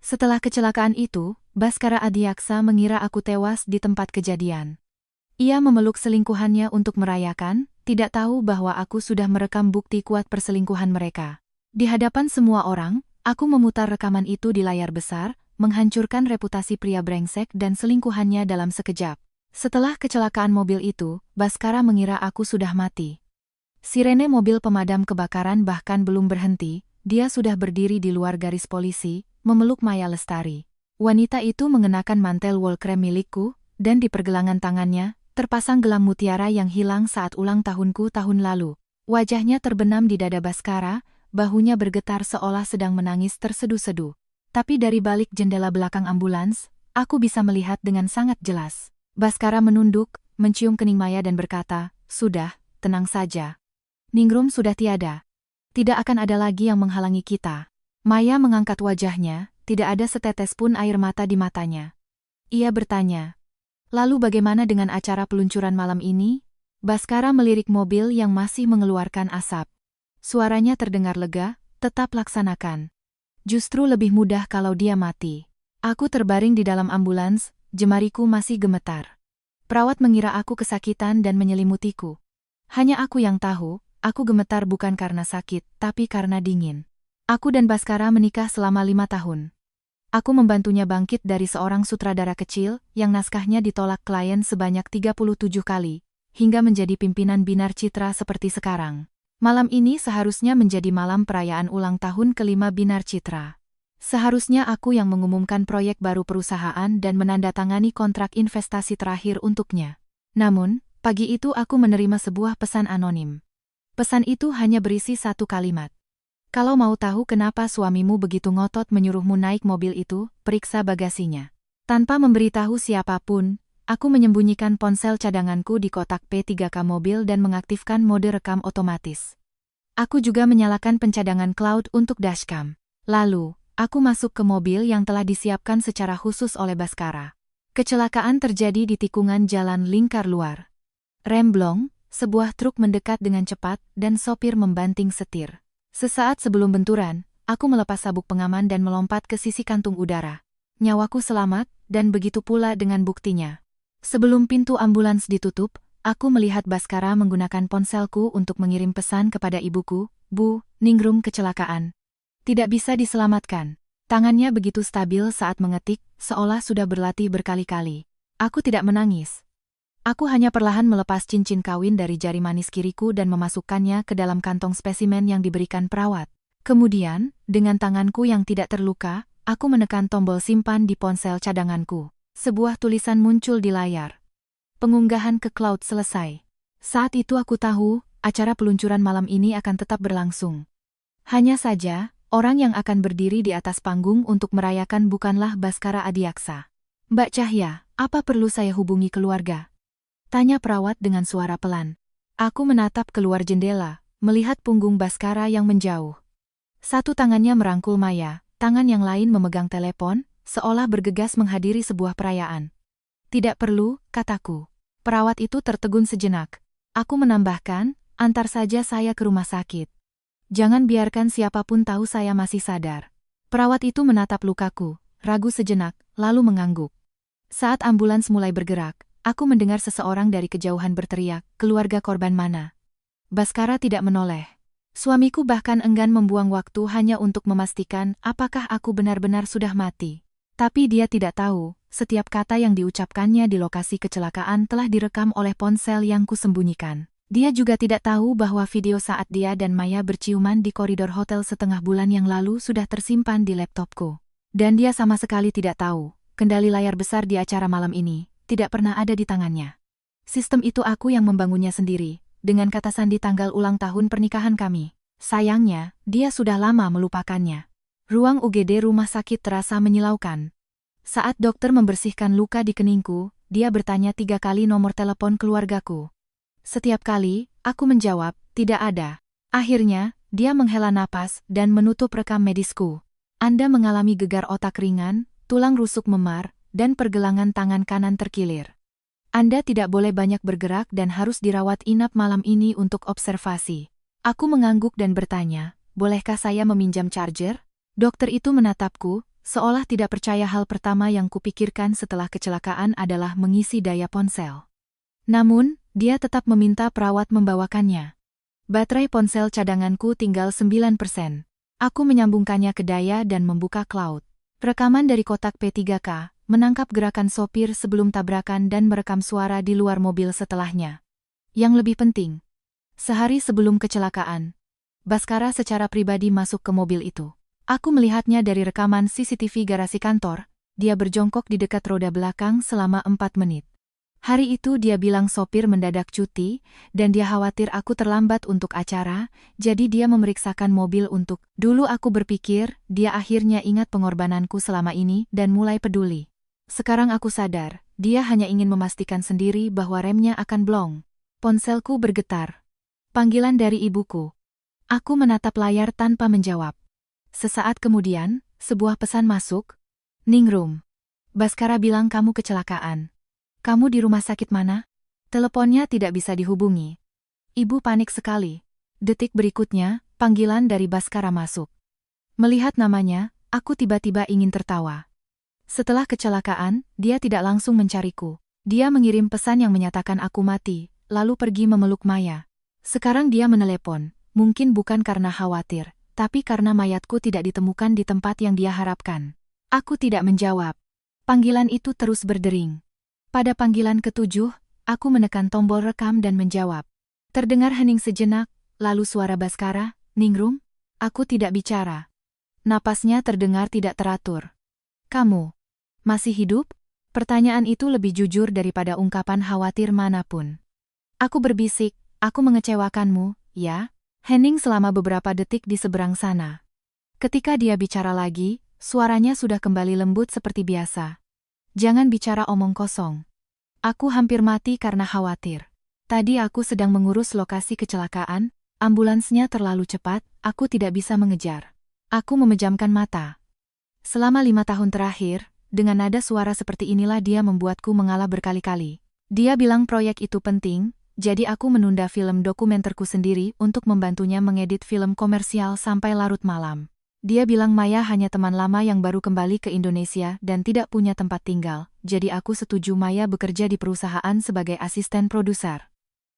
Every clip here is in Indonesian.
Setelah kecelakaan itu, Baskara Adiaksa mengira aku tewas di tempat kejadian. Ia memeluk selingkuhannya untuk merayakan, tidak tahu bahwa aku sudah merekam bukti kuat perselingkuhan mereka. Di hadapan semua orang, aku memutar rekaman itu di layar besar, menghancurkan reputasi pria brengsek dan selingkuhannya dalam sekejap. Setelah kecelakaan mobil itu, Baskara mengira aku sudah mati. Sirene mobil pemadam kebakaran bahkan belum berhenti, dia sudah berdiri di luar garis polisi, memeluk Maya Lestari. Wanita itu mengenakan mantel wol krem milikku, dan di pergelangan tangannya, terpasang gelang mutiara yang hilang saat ulang tahunku tahun lalu. Wajahnya terbenam di dada Baskara, bahunya bergetar seolah sedang menangis terseduh-seduh. Tapi dari balik jendela belakang ambulans, aku bisa melihat dengan sangat jelas. Baskara menunduk, mencium kening Maya dan berkata, "Sudah, tenang saja. Ningrum sudah tiada. Tidak akan ada lagi yang menghalangi kita." Maya mengangkat wajahnya, tidak ada setetes pun air mata di matanya. Ia bertanya, "Lalu bagaimana dengan acara peluncuran malam ini?" Baskara melirik mobil yang masih mengeluarkan asap. Suaranya terdengar lega, "Tetap laksanakan. Justru lebih mudah kalau dia mati." Aku terbaring di dalam ambulans, jemariku masih gemetar. Perawat mengira aku kesakitan dan menyelimutiku. Hanya aku yang tahu, aku gemetar bukan karena sakit, tapi karena dingin. Aku dan Baskara menikah selama 5 tahun. Aku membantunya bangkit dari seorang sutradara kecil, yang naskahnya ditolak klien sebanyak 37 kali, hingga menjadi pimpinan Binar Citra seperti sekarang. Malam ini seharusnya menjadi malam perayaan ulang tahun ke-5 Binar Citra. Seharusnya aku yang mengumumkan proyek baru perusahaan dan menandatangani kontrak investasi terakhir untuknya. Namun, pagi itu aku menerima sebuah pesan anonim. Pesan itu hanya berisi satu kalimat. "Kalau mau tahu kenapa suamimu begitu ngotot menyuruhmu naik mobil itu, periksa bagasinya." Tanpa memberitahu siapapun, aku menyembunyikan ponsel cadanganku di kotak P3K mobil dan mengaktifkan mode rekam otomatis. Aku juga menyalakan pencadangan cloud untuk dashcam. Lalu, aku masuk ke mobil yang telah disiapkan secara khusus oleh Baskara. Kecelakaan terjadi di tikungan jalan lingkar luar. Remblong, sebuah truk mendekat dengan cepat dan sopir membanting setir. Sesaat sebelum benturan, aku melepas sabuk pengaman dan melompat ke sisi kantung udara. Nyawaku selamat, dan begitu pula dengan buktinya. Sebelum pintu ambulans ditutup, aku melihat Baskara menggunakan ponselku untuk mengirim pesan kepada ibuku, "Bu, Ningrum kecelakaan. Tidak bisa diselamatkan." Tangannya begitu stabil saat mengetik, seolah sudah berlatih berkali-kali. Aku tidak menangis. Aku hanya perlahan melepas cincin kawin dari jari manis kiriku dan memasukkannya ke dalam kantong spesimen yang diberikan perawat. Kemudian, dengan tanganku yang tidak terluka, aku menekan tombol simpan di ponsel cadanganku. Sebuah tulisan muncul di layar. Pengunggahan ke cloud selesai. Saat itu aku tahu, acara peluncuran malam ini akan tetap berlangsung. Hanya saja, orang yang akan berdiri di atas panggung untuk merayakan bukanlah Baskara Adiaksa. "Mbak Cahya, apa perlu saya hubungi keluarga?" tanya perawat dengan suara pelan. Aku menatap keluar jendela, melihat punggung Baskara yang menjauh. Satu tangannya merangkul Maya, tangan yang lain memegang telepon, seolah bergegas menghadiri sebuah perayaan. "Tidak perlu," kataku. Perawat itu tertegun sejenak. Aku menambahkan, "Antar saja saya ke rumah sakit. Jangan biarkan siapapun tahu saya masih sadar." Perawat itu menatap lukaku, ragu sejenak, lalu mengangguk. Saat ambulans mulai bergerak, aku mendengar seseorang dari kejauhan berteriak, "Keluarga korban mana?" Baskara tidak menoleh. Suamiku bahkan enggan membuang waktu hanya untuk memastikan apakah aku benar-benar sudah mati. Tapi dia tidak tahu, setiap kata yang diucapkannya di lokasi kecelakaan telah direkam oleh ponsel yang kusembunyikan. Dia juga tidak tahu bahwa video saat dia dan Maya berciuman di koridor hotel setengah bulan yang lalu sudah tersimpan di laptopku. Dan dia sama sekali tidak tahu, kendali layar besar di acara malam ini tidak pernah ada di tangannya. Sistem itu aku yang membangunnya sendiri, dengan kata sandi tanggal ulang tahun pernikahan kami. Sayangnya, dia sudah lama melupakannya. Ruang UGD rumah sakit terasa menyilaukan. Saat dokter membersihkan luka di keningku, dia bertanya 3 kali nomor telepon keluargaku. Setiap kali, aku menjawab, "Tidak ada." Akhirnya, dia menghela napas dan menutup rekam medisku. "Anda mengalami gegar otak ringan, tulang rusuk memar, dan pergelangan tangan kanan terkilir. Anda tidak boleh banyak bergerak dan harus dirawat inap malam ini untuk observasi." Aku mengangguk dan bertanya, "Bolehkah saya meminjam charger?" Dokter itu menatapku, Seolah tidak percaya hal pertama yang kupikirkan setelah kecelakaan adalah mengisi daya ponsel. Namun, dia tetap meminta perawat membawakannya. Baterai ponsel cadanganku tinggal 9%. Aku menyambungkannya ke daya dan membuka cloud. Rekaman dari kotak P3K, menangkap gerakan sopir sebelum tabrakan dan merekam suara di luar mobil setelahnya. Yang lebih penting, sehari sebelum kecelakaan, Baskara secara pribadi masuk ke mobil itu. Aku melihatnya dari rekaman CCTV garasi kantor, dia berjongkok di dekat roda belakang selama 4 menit. Hari itu dia bilang sopir mendadak cuti, dan dia khawatir aku terlambat untuk acara, jadi dia memeriksakan mobil untuk... Dulu aku berpikir, dia akhirnya ingat pengorbananku selama ini dan mulai peduli. Sekarang aku sadar, dia hanya ingin memastikan sendiri bahwa remnya akan blong. Ponselku bergetar. Panggilan dari ibuku. Aku menatap layar tanpa menjawab. Sesaat kemudian, sebuah pesan masuk. Ningrum. Baskara bilang kamu kecelakaan. Kamu di rumah sakit mana? Teleponnya tidak bisa dihubungi. Ibu panik sekali. Detik berikutnya, panggilan dari Baskara masuk. Melihat namanya, aku tiba-tiba ingin tertawa. Setelah kecelakaan, dia tidak langsung mencariku. Dia mengirim pesan yang menyatakan aku mati, lalu pergi memeluk Maya. Sekarang dia menelepon, mungkin bukan karena khawatir, tapi karena mayatku tidak ditemukan di tempat yang dia harapkan. Aku tidak menjawab. Panggilan itu terus berdering. Pada panggilan ketujuh, aku menekan tombol rekam dan menjawab. Terdengar hening sejenak, lalu suara Baskara, Ningrum? Aku tidak bicara. Napasnya terdengar tidak teratur. Kamu masih hidup? Pertanyaan itu lebih jujur daripada ungkapan khawatir manapun. Aku berbisik, aku mengecewakanmu, ya? Hening selama beberapa detik di seberang sana. Ketika dia bicara lagi, suaranya sudah kembali lembut seperti biasa. Jangan bicara omong kosong. Aku hampir mati karena khawatir. Tadi aku sedang mengurus lokasi kecelakaan, ambulansnya terlalu cepat, aku tidak bisa mengejar. Aku memejamkan mata. Selama 5 tahun terakhir, dengan nada suara seperti inilah dia membuatku mengalah berkali-kali. Dia bilang proyek itu penting, jadi aku menunda film dokumenterku sendiri untuk membantunya mengedit film komersial sampai larut malam. Dia bilang Maya hanya teman lama yang baru kembali ke Indonesia dan tidak punya tempat tinggal, jadi aku setuju Maya bekerja di perusahaan sebagai asisten produser.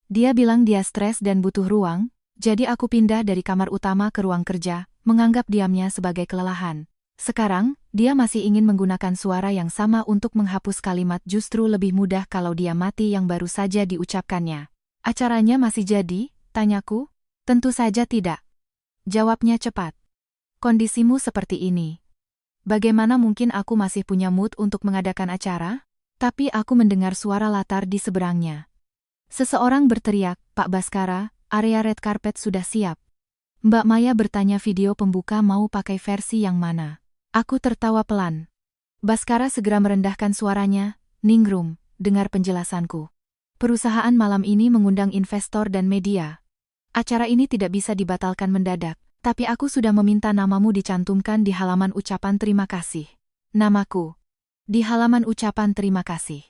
Dia bilang dia stres dan butuh ruang, jadi aku pindah dari kamar utama ke ruang kerja, menganggap diamnya sebagai kelelahan. Sekarang, dia masih ingin menggunakan suara yang sama untuk menghapus kalimat justru lebih mudah kalau dia mati yang baru saja diucapkannya. Acaranya masih jadi? Tanyaku. Tentu saja tidak. Jawabnya cepat. Kondisimu seperti ini. Bagaimana mungkin aku masih punya mood untuk mengadakan acara? Tapi aku mendengar suara latar di seberangnya. Seseorang berteriak, Pak Baskara, area red carpet sudah siap. Mbak Maya bertanya video pembuka mau pakai versi yang mana. Aku tertawa pelan. Baskara segera merendahkan suaranya, Ningrum, dengar penjelasanku. Perusahaan malam ini mengundang investor dan media. Acara ini tidak bisa dibatalkan mendadak, tapi aku sudah meminta namamu dicantumkan di halaman ucapan terima kasih. Namaku. Di halaman ucapan terima kasih.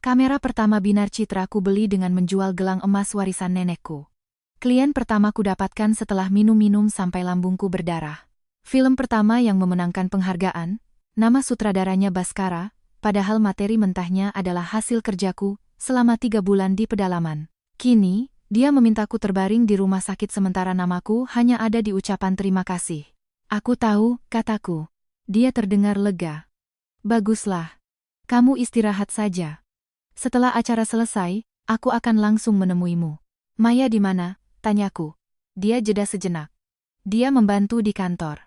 Kamera pertama Binar Citra ku beli dengan menjual gelang emas warisan nenekku. Klien pertama ku dapatkan setelah minum-minum sampai lambungku berdarah. Film pertama yang memenangkan penghargaan, nama sutradaranya Baskara, padahal materi mentahnya adalah hasil kerjaku selama 3 bulan di pedalaman. Kini, dia memintaku terbaring di rumah sakit sementara namaku hanya ada di ucapan terima kasih. Aku tahu, kataku. Dia terdengar lega. Baguslah. Kamu istirahat saja. Setelah acara selesai, aku akan langsung menemuimu. Maya di mana? Tanyaku. Dia jeda sejenak. Dia membantu di kantor.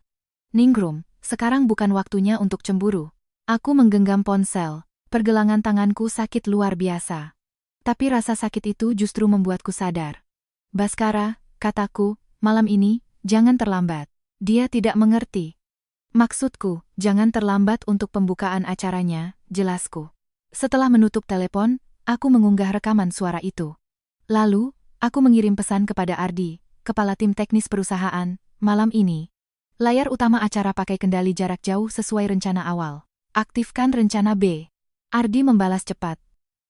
Ningrum, sekarang bukan waktunya untuk cemburu. Aku menggenggam ponsel, pergelangan tanganku sakit luar biasa. Tapi rasa sakit itu justru membuatku sadar. Baskara, kataku, malam ini, jangan terlambat. Dia tidak mengerti. Maksudku, jangan terlambat untuk pembukaan acaranya, jelasku. Setelah menutup telepon, aku mengunggah rekaman suara itu. Lalu, aku mengirim pesan kepada Ardi, kepala tim teknis perusahaan, malam ini. Layar utama acara pakai kendali jarak jauh sesuai rencana awal. Aktifkan rencana B. Ardi membalas cepat.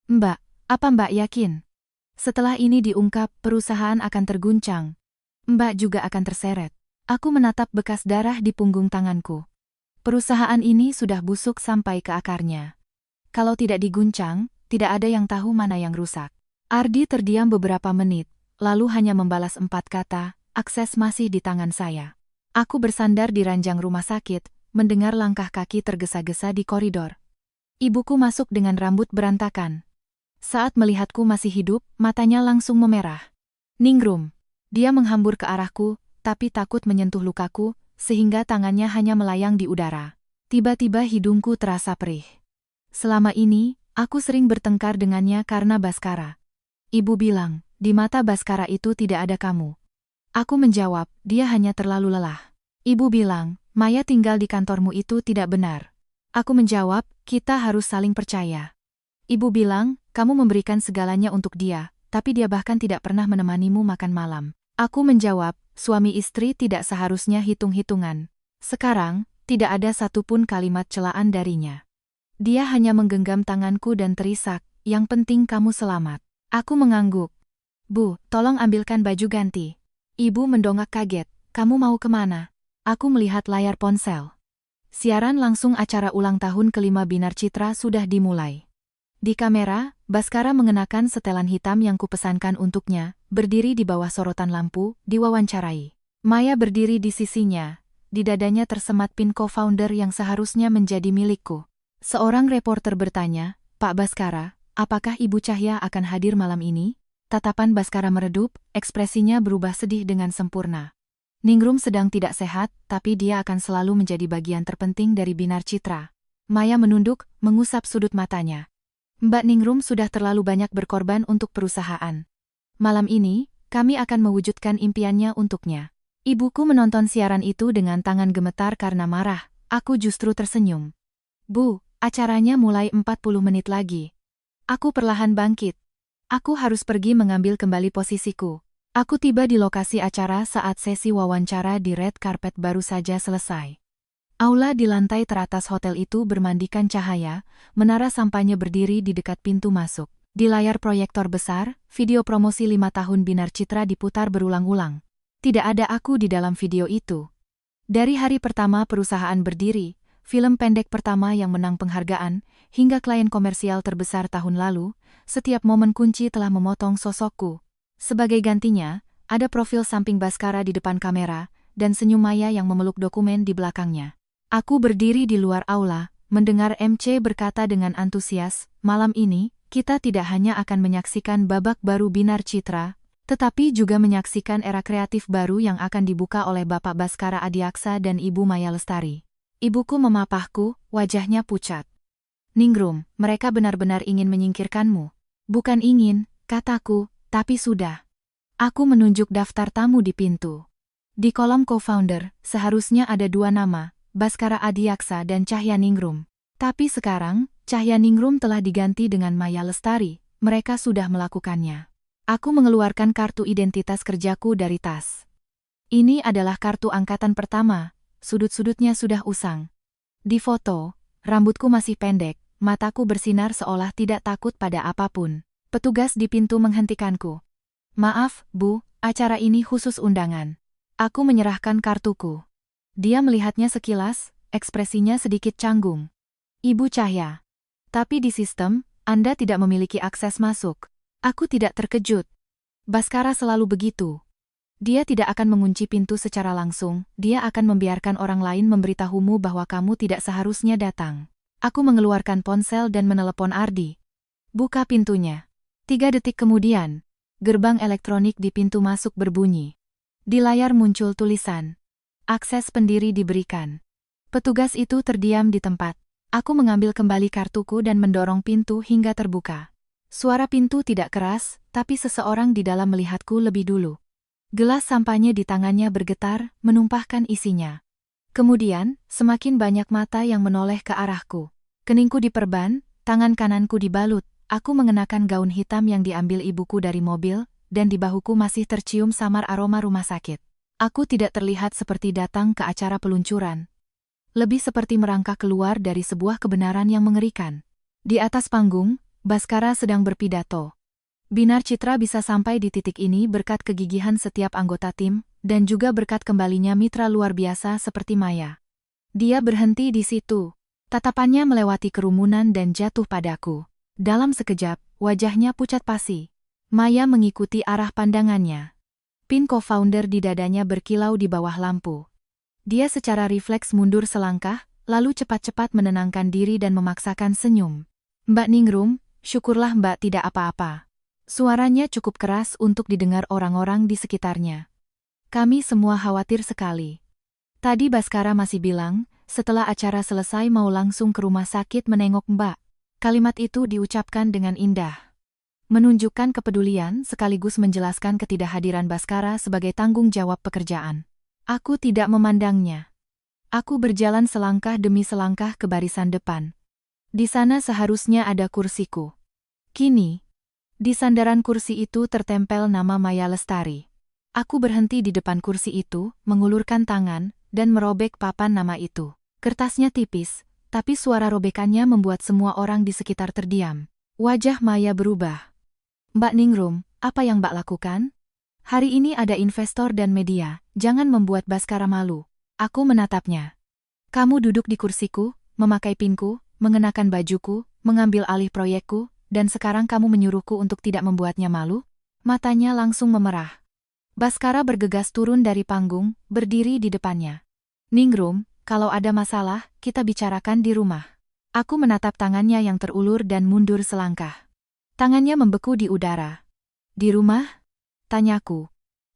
Mbak, apa Mbak yakin? Setelah ini diungkap, perusahaan akan terguncang. Mbak juga akan terseret. Aku menatap bekas darah di punggung tanganku. Perusahaan ini sudah busuk sampai ke akarnya. Kalau tidak diguncang, tidak ada yang tahu mana yang rusak. Ardi terdiam beberapa menit, lalu hanya membalas 4 kata, akses masih di tangan saya. Aku bersandar di ranjang rumah sakit, mendengar langkah kaki tergesa-gesa di koridor. Ibuku masuk dengan rambut berantakan. Saat melihatku masih hidup, matanya langsung memerah. Ningrum. Dia menghambur ke arahku, tapi takut menyentuh lukaku, sehingga tangannya hanya melayang di udara. Tiba-tiba hidungku terasa perih. Selama ini, aku sering bertengkar dengannya karena Baskara. Ibu bilang, di mata Baskara itu tidak ada kamu. Aku menjawab, dia hanya terlalu lelah. Ibu bilang, Maya tinggal di kantormu itu tidak benar. Aku menjawab, kita harus saling percaya. Ibu bilang, kamu memberikan segalanya untuk dia, tapi dia bahkan tidak pernah menemanimu makan malam. Aku menjawab, suami istri tidak seharusnya hitung-hitungan. Sekarang, tidak ada satupun kalimat celaan darinya. Dia hanya menggenggam tanganku dan terisak, yang penting kamu selamat. Aku mengangguk. Bu, tolong ambilkan baju ganti. Ibu mendongak kaget, kamu mau kemana? Aku melihat layar ponsel. Siaran langsung acara ulang tahun ke-5 Binar Citra sudah dimulai. Di kamera, Baskara mengenakan setelan hitam yang kupesankan untuknya, berdiri di bawah sorotan lampu, diwawancarai. Maya berdiri di sisinya, di dadanya tersemat pin co-founder yang seharusnya menjadi milikku. Seorang reporter bertanya, Pak Baskara, apakah Ibu Cahya akan hadir malam ini? Tatapan Baskara meredup, ekspresinya berubah sedih dengan sempurna. Ningrum sedang tidak sehat, tapi dia akan selalu menjadi bagian terpenting dari Binar Citra. Maya menunduk, mengusap sudut matanya. Mbak Ningrum sudah terlalu banyak berkorban untuk perusahaan. Malam ini, kami akan mewujudkan impiannya untuknya. Ibuku menonton siaran itu dengan tangan gemetar karena marah, aku justru tersenyum. Bu, acaranya mulai 40 menit lagi. Aku perlahan bangkit. Aku harus pergi mengambil kembali posisiku. Aku tiba di lokasi acara saat sesi wawancara di red carpet baru saja selesai. Aula di lantai teratas hotel itu bermandikan cahaya, menara sampahnya berdiri di dekat pintu masuk. Di layar proyektor besar, video promosi 5 tahun Binar Citra diputar berulang-ulang. Tidak ada aku di dalam video itu. Dari hari pertama perusahaan berdiri, film pendek pertama yang menang penghargaan, hingga klien komersial terbesar tahun lalu, setiap momen kunci telah memotong sosokku. Sebagai gantinya, ada profil samping Baskara di depan kamera, dan senyum Maya yang memeluk dokumen di belakangnya. Aku berdiri di luar aula, mendengar MC berkata dengan antusias, malam ini, kita tidak hanya akan menyaksikan babak baru Binar Citra, tetapi juga menyaksikan era kreatif baru yang akan dibuka oleh Bapak Baskara Adiaksa dan Ibu Maya Lestari. Ibuku memapahku, wajahnya pucat. Ningrum, mereka benar-benar ingin menyingkirkanmu. Bukan ingin, kataku, tapi sudah. Aku menunjuk daftar tamu di pintu. Di kolom co-founder, seharusnya ada 2 nama, Baskara Adiaksa dan Cahya Ningrum. Tapi sekarang, Cahya Ningrum telah diganti dengan Maya Lestari, mereka sudah melakukannya. Aku mengeluarkan kartu identitas kerjaku dari tas. Ini adalah kartu angkatan pertama, sudut-sudutnya sudah usang. Di foto, rambutku masih pendek, mataku bersinar seolah tidak takut pada apapun. Petugas di pintu menghentikanku. Maaf, Bu, acara ini khusus undangan. Aku menyerahkan kartuku. Dia melihatnya sekilas, ekspresinya sedikit canggung. Ibu Cahya. Tapi di sistem, Anda tidak memiliki akses masuk. Aku tidak terkejut. Baskara selalu begitu. Dia tidak akan mengunci pintu secara langsung, dia akan membiarkan orang lain memberitahumu bahwa kamu tidak seharusnya datang. Aku mengeluarkan ponsel dan menelepon Ardi. Buka pintunya. 3 detik kemudian, gerbang elektronik di pintu masuk berbunyi. Di layar muncul tulisan, akses pendiri diberikan. Petugas itu terdiam di tempat. Aku mengambil kembali kartuku dan mendorong pintu hingga terbuka. Suara pintu tidak keras, tapi seseorang di dalam melihatku lebih dulu. Gelas sampahnya di tangannya bergetar, menumpahkan isinya. Kemudian, semakin banyak mata yang menoleh ke arahku. Keningku diperban, tangan kananku dibalut. Aku mengenakan gaun hitam yang diambil ibuku dari mobil, dan di bahuku masih tercium samar aroma rumah sakit. Aku tidak terlihat seperti datang ke acara peluncuran. Lebih seperti merangkak keluar dari sebuah kebenaran yang mengerikan. Di atas panggung, Baskara sedang berpidato. Binar Citra bisa sampai di titik ini berkat kegigihan setiap anggota tim, dan juga berkat kembalinya mitra luar biasa seperti Maya. Dia berhenti di situ. Tatapannya melewati kerumunan dan jatuh padaku. Dalam sekejap, wajahnya pucat pasi. Maya mengikuti arah pandangannya. Pin co-founder di dadanya berkilau di bawah lampu. Dia secara refleks mundur selangkah, lalu cepat-cepat menenangkan diri dan memaksakan senyum. Mbak Ningrum, syukurlah Mbak tidak apa-apa. Suaranya cukup keras untuk didengar orang-orang di sekitarnya. Kami semua khawatir sekali. Tadi Baskara masih bilang, setelah acara selesai mau langsung ke rumah sakit menengok Mbak. Kalimat itu diucapkan dengan indah. Menunjukkan kepedulian sekaligus menjelaskan ketidakhadiran Baskara sebagai tanggung jawab pekerjaan. Aku tidak memandangnya. Aku berjalan selangkah demi selangkah ke barisan depan. Di sana seharusnya ada kursiku. Kini, di sandaran kursi itu tertempel nama Maya Lestari. Aku berhenti di depan kursi itu, mengulurkan tangan, dan merobek papan nama itu. Kertasnya tipis, tapi suara robekannya membuat semua orang di sekitar terdiam. Wajah Maya berubah. Mbak Ningrum, apa yang Mbak lakukan? Hari ini ada investor dan media, jangan membuat Baskara malu. Aku menatapnya. Kamu duduk di kursiku, memakai pinku, mengenakan bajuku, mengambil alih proyekku, dan sekarang kamu menyuruhku untuk tidak membuatnya malu? Matanya langsung memerah. Baskara bergegas turun dari panggung, berdiri di depannya. Ningrum, kalau ada masalah, kita bicarakan di rumah. Aku menatap tangannya yang terulur dan mundur selangkah. Tangannya membeku di udara. Di rumah? Tanyaku.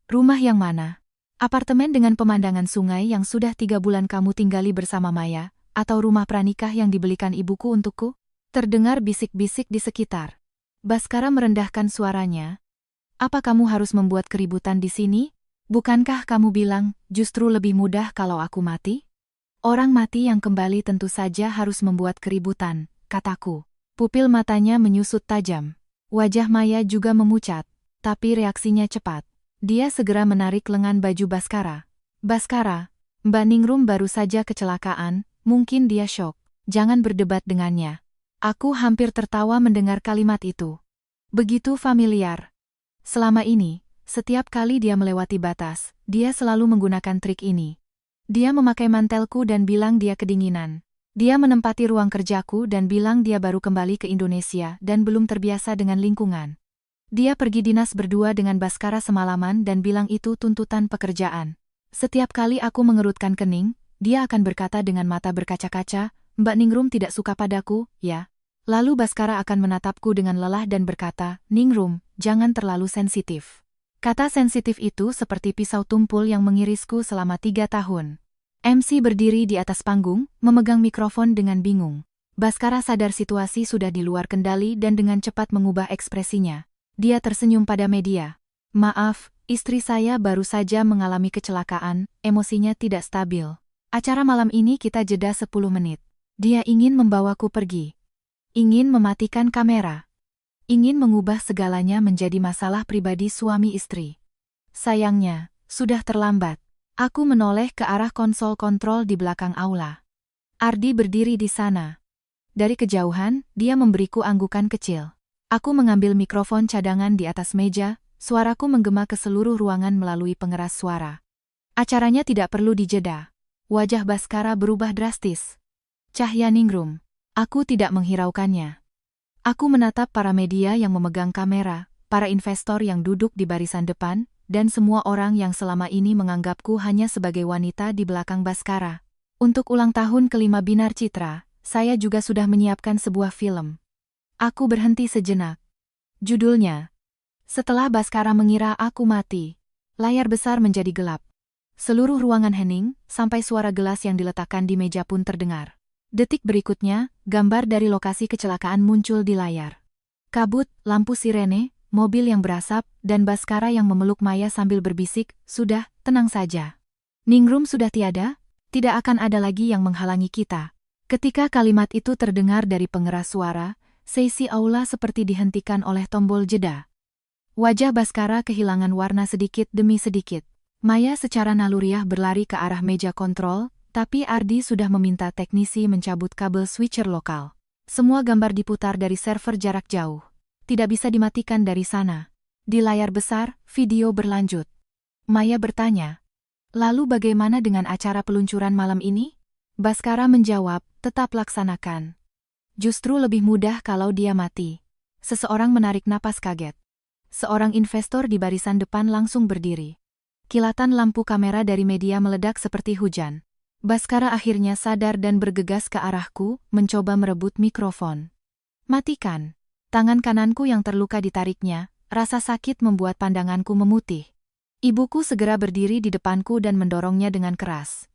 Rumah yang mana? Apartemen dengan pemandangan sungai yang sudah 3 bulan kamu tinggali bersama Maya, atau rumah pranikah yang dibelikan ibuku untukku? Terdengar bisik-bisik di sekitar. Baskara merendahkan suaranya. Apa kamu harus membuat keributan di sini? Bukankah kamu bilang, justru lebih mudah kalau aku mati? Orang mati yang kembali tentu saja harus membuat keributan, kataku. Pupil matanya menyusut tajam. Wajah Maya juga memucat, tapi reaksinya cepat. Dia segera menarik lengan baju Baskara. Baskara, Mbak Ningrum baru saja kecelakaan, mungkin dia syok. Jangan berdebat dengannya. Aku hampir tertawa mendengar kalimat itu. Begitu familiar. Selama ini, setiap kali dia melewati batas, dia selalu menggunakan trik ini. Dia memakai mantelku dan bilang dia kedinginan. Dia menempati ruang kerjaku dan bilang dia baru kembali ke Indonesia dan belum terbiasa dengan lingkungan. Dia pergi dinas berdua dengan Baskara semalaman dan bilang itu tuntutan pekerjaan. Setiap kali aku mengerutkan kening, dia akan berkata dengan mata berkaca-kaca, Mbak Ningrum tidak suka padaku, ya? Lalu Baskara akan menatapku dengan lelah dan berkata, Ningrum, jangan terlalu sensitif. Kata sensitif itu seperti pisau tumpul yang mengirisku selama 3 tahun. MC berdiri di atas panggung, memegang mikrofon dengan bingung. Baskara sadar situasi sudah di luar kendali dan dengan cepat mengubah ekspresinya. Dia tersenyum pada media. Maaf, istri saya baru saja mengalami kecelakaan, emosinya tidak stabil. Acara malam ini kita jeda 10 menit. Dia ingin membawaku pergi. Ingin mematikan kamera. Ingin mengubah segalanya menjadi masalah pribadi suami istri. Sayangnya, sudah terlambat. Aku menoleh ke arah konsol kontrol di belakang aula. Ardi berdiri di sana. Dari kejauhan, dia memberiku anggukan kecil. Aku mengambil mikrofon cadangan di atas meja, suaraku menggema ke seluruh ruangan melalui pengeras suara. Acaranya tidak perlu dijeda. Wajah Baskara berubah drastis. Cahya Ningrum. Aku tidak menghiraukannya. Aku menatap para media yang memegang kamera, para investor yang duduk di barisan depan, dan semua orang yang selama ini menganggapku hanya sebagai wanita di belakang Baskara. Untuk ulang tahun ke-5 Binar Citra, saya juga sudah menyiapkan sebuah film. Aku berhenti sejenak. Judulnya, Setelah Baskara Mengira Aku Mati. Layar besar menjadi gelap. Seluruh ruangan hening, sampai suara gelas yang diletakkan di meja pun terdengar. Detik berikutnya, gambar dari lokasi kecelakaan muncul di layar. Kabut, lampu sirene, mobil yang berasap, dan Baskara yang memeluk Maya sambil berbisik, sudah, tenang saja. Ningrum sudah tiada, tidak akan ada lagi yang menghalangi kita. Ketika kalimat itu terdengar dari pengeras suara, sesi aula seperti dihentikan oleh tombol jeda. Wajah Baskara kehilangan warna sedikit demi sedikit. Maya secara naluriah berlari ke arah meja kontrol, tapi Ardi sudah meminta teknisi mencabut kabel switcher lokal. Semua gambar diputar dari server jarak jauh. Tidak bisa dimatikan dari sana. Di layar besar, video berlanjut. Maya bertanya, lalu bagaimana dengan acara peluncuran malam ini? Baskara menjawab, tetap laksanakan. Justru lebih mudah kalau dia mati. Seseorang menarik napas kaget. Seorang investor di barisan depan langsung berdiri. Kilatan lampu kamera dari media meledak seperti hujan. Baskara akhirnya sadar dan bergegas ke arahku, mencoba merebut mikrofon. Matikan. Tangan kananku yang terluka ditariknya, rasa sakit membuat pandanganku memutih. Ibuku segera berdiri di depanku dan mendorongnya dengan keras.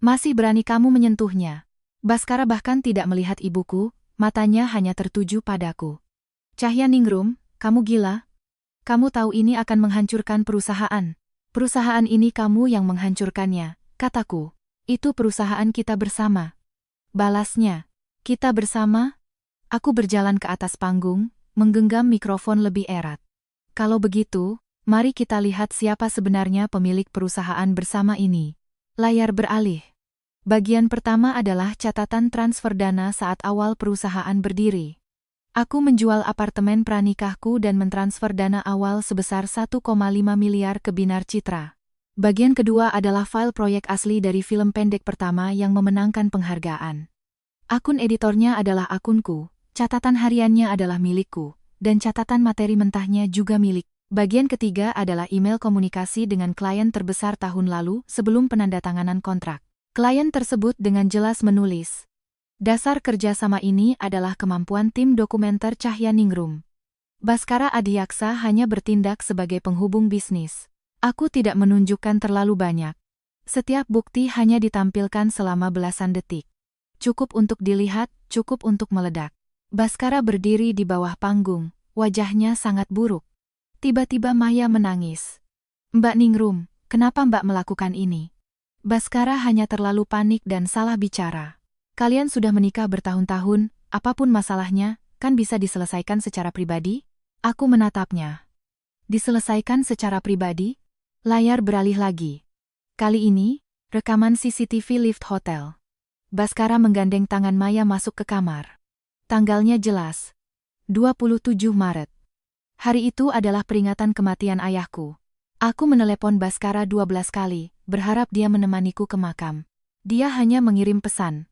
Masih berani kamu menyentuhnya. Baskara bahkan tidak melihat ibuku, matanya hanya tertuju padaku. Cahya Ningrum, kamu gila? Kamu tahu ini akan menghancurkan perusahaan. Perusahaan ini kamu yang menghancurkannya, kataku. Itu perusahaan kita bersama. Balasnya, kita bersama? Aku berjalan ke atas panggung, menggenggam mikrofon lebih erat. Kalau begitu, mari kita lihat siapa sebenarnya pemilik perusahaan bersama ini. Layar beralih. Bagian pertama adalah catatan transfer dana saat awal perusahaan berdiri. Aku menjual apartemen pranikahku dan mentransfer dana awal sebesar 1,5 miliar ke Binar Citra. Bagian kedua adalah file proyek asli dari film pendek pertama yang memenangkan penghargaan. Akun editornya adalah akunku, catatan hariannya adalah milikku, dan catatan materi mentahnya juga milik. Bagian ketiga adalah email komunikasi dengan klien terbesar tahun lalu sebelum penandatanganan kontrak. Klien tersebut dengan jelas menulis, dasar kerjasama ini adalah kemampuan tim dokumenter Cahya Ningrum. Baskara Adiaksa hanya bertindak sebagai penghubung bisnis. Aku tidak menunjukkan terlalu banyak. Setiap bukti hanya ditampilkan selama belasan detik. Cukup untuk dilihat, cukup untuk meledak. Baskara berdiri di bawah panggung, wajahnya sangat buruk. Tiba-tiba Maya menangis. Mbak Ningrum, kenapa Mbak melakukan ini? Baskara hanya terlalu panik dan salah bicara. Kalian sudah menikah bertahun-tahun, apapun masalahnya, kan bisa diselesaikan secara pribadi? Aku menatapnya. Diselesaikan secara pribadi? Layar beralih lagi. Kali ini, rekaman CCTV lift hotel. Baskara menggandeng tangan Maya masuk ke kamar. Tanggalnya jelas. 27 Maret. Hari itu adalah peringatan kematian ayahku. Aku menelepon Baskara 12 kali, berharap dia menemaniku ke makam. Dia hanya mengirim pesan.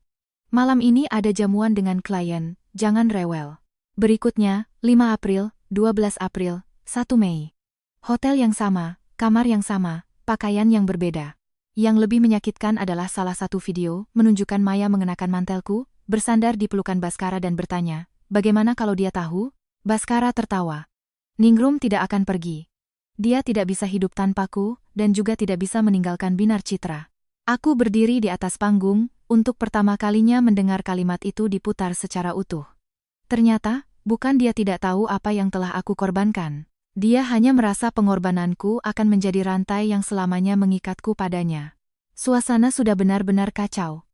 Malam ini ada jamuan dengan klien, jangan rewel. Berikutnya, 5 April, 12 April, 1 Mei. Hotel yang sama, kamar yang sama, pakaian yang berbeda. Yang lebih menyakitkan adalah salah satu video menunjukkan Maya mengenakan mantelku, bersandar di pelukan Baskara dan bertanya, bagaimana kalau dia tahu? Baskara tertawa. Ningrum tidak akan pergi. Dia tidak bisa hidup tanpaku, dan juga tidak bisa meninggalkan Binar Citra. Aku berdiri di atas panggung, untuk pertama kalinya mendengar kalimat itu diputar secara utuh. Ternyata, bukan dia tidak tahu apa yang telah aku korbankan. Dia hanya merasa pengorbananku akan menjadi rantai yang selamanya mengikatku padanya. Suasana sudah benar-benar kacau.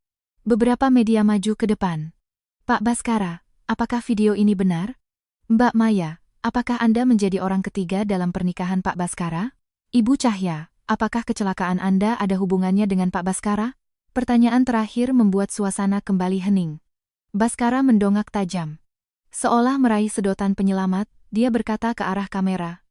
Beberapa media maju ke depan. Pak Baskara, apakah video ini benar? Mbak Maya, apakah Anda menjadi orang ketiga dalam pernikahan Pak Baskara? Ibu Cahya, apakah kecelakaan Anda ada hubungannya dengan Pak Baskara? Pertanyaan terakhir membuat suasana kembali hening. Baskara mendongak tajam. Seolah meraih sedotan penyelamat, dia berkata ke arah kamera.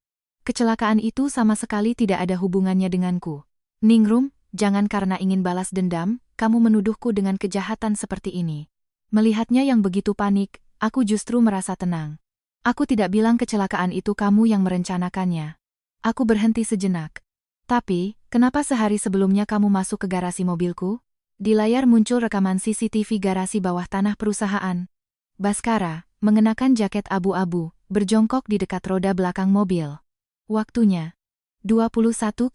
Kecelakaan itu sama sekali tidak ada hubungannya denganku. Ningrum, jangan karena ingin balas dendam, kamu menuduhku dengan kejahatan seperti ini. Melihatnya yang begitu panik, aku justru merasa tenang. Aku tidak bilang kecelakaan itu kamu yang merencanakannya. Aku berhenti sejenak. Tapi, kenapa sehari sebelumnya kamu masuk ke garasi mobilku? Di layar muncul rekaman CCTV garasi bawah tanah perusahaan. Baskara, mengenakan jaket abu-abu, berjongkok di dekat roda belakang mobil. Waktunya 21,46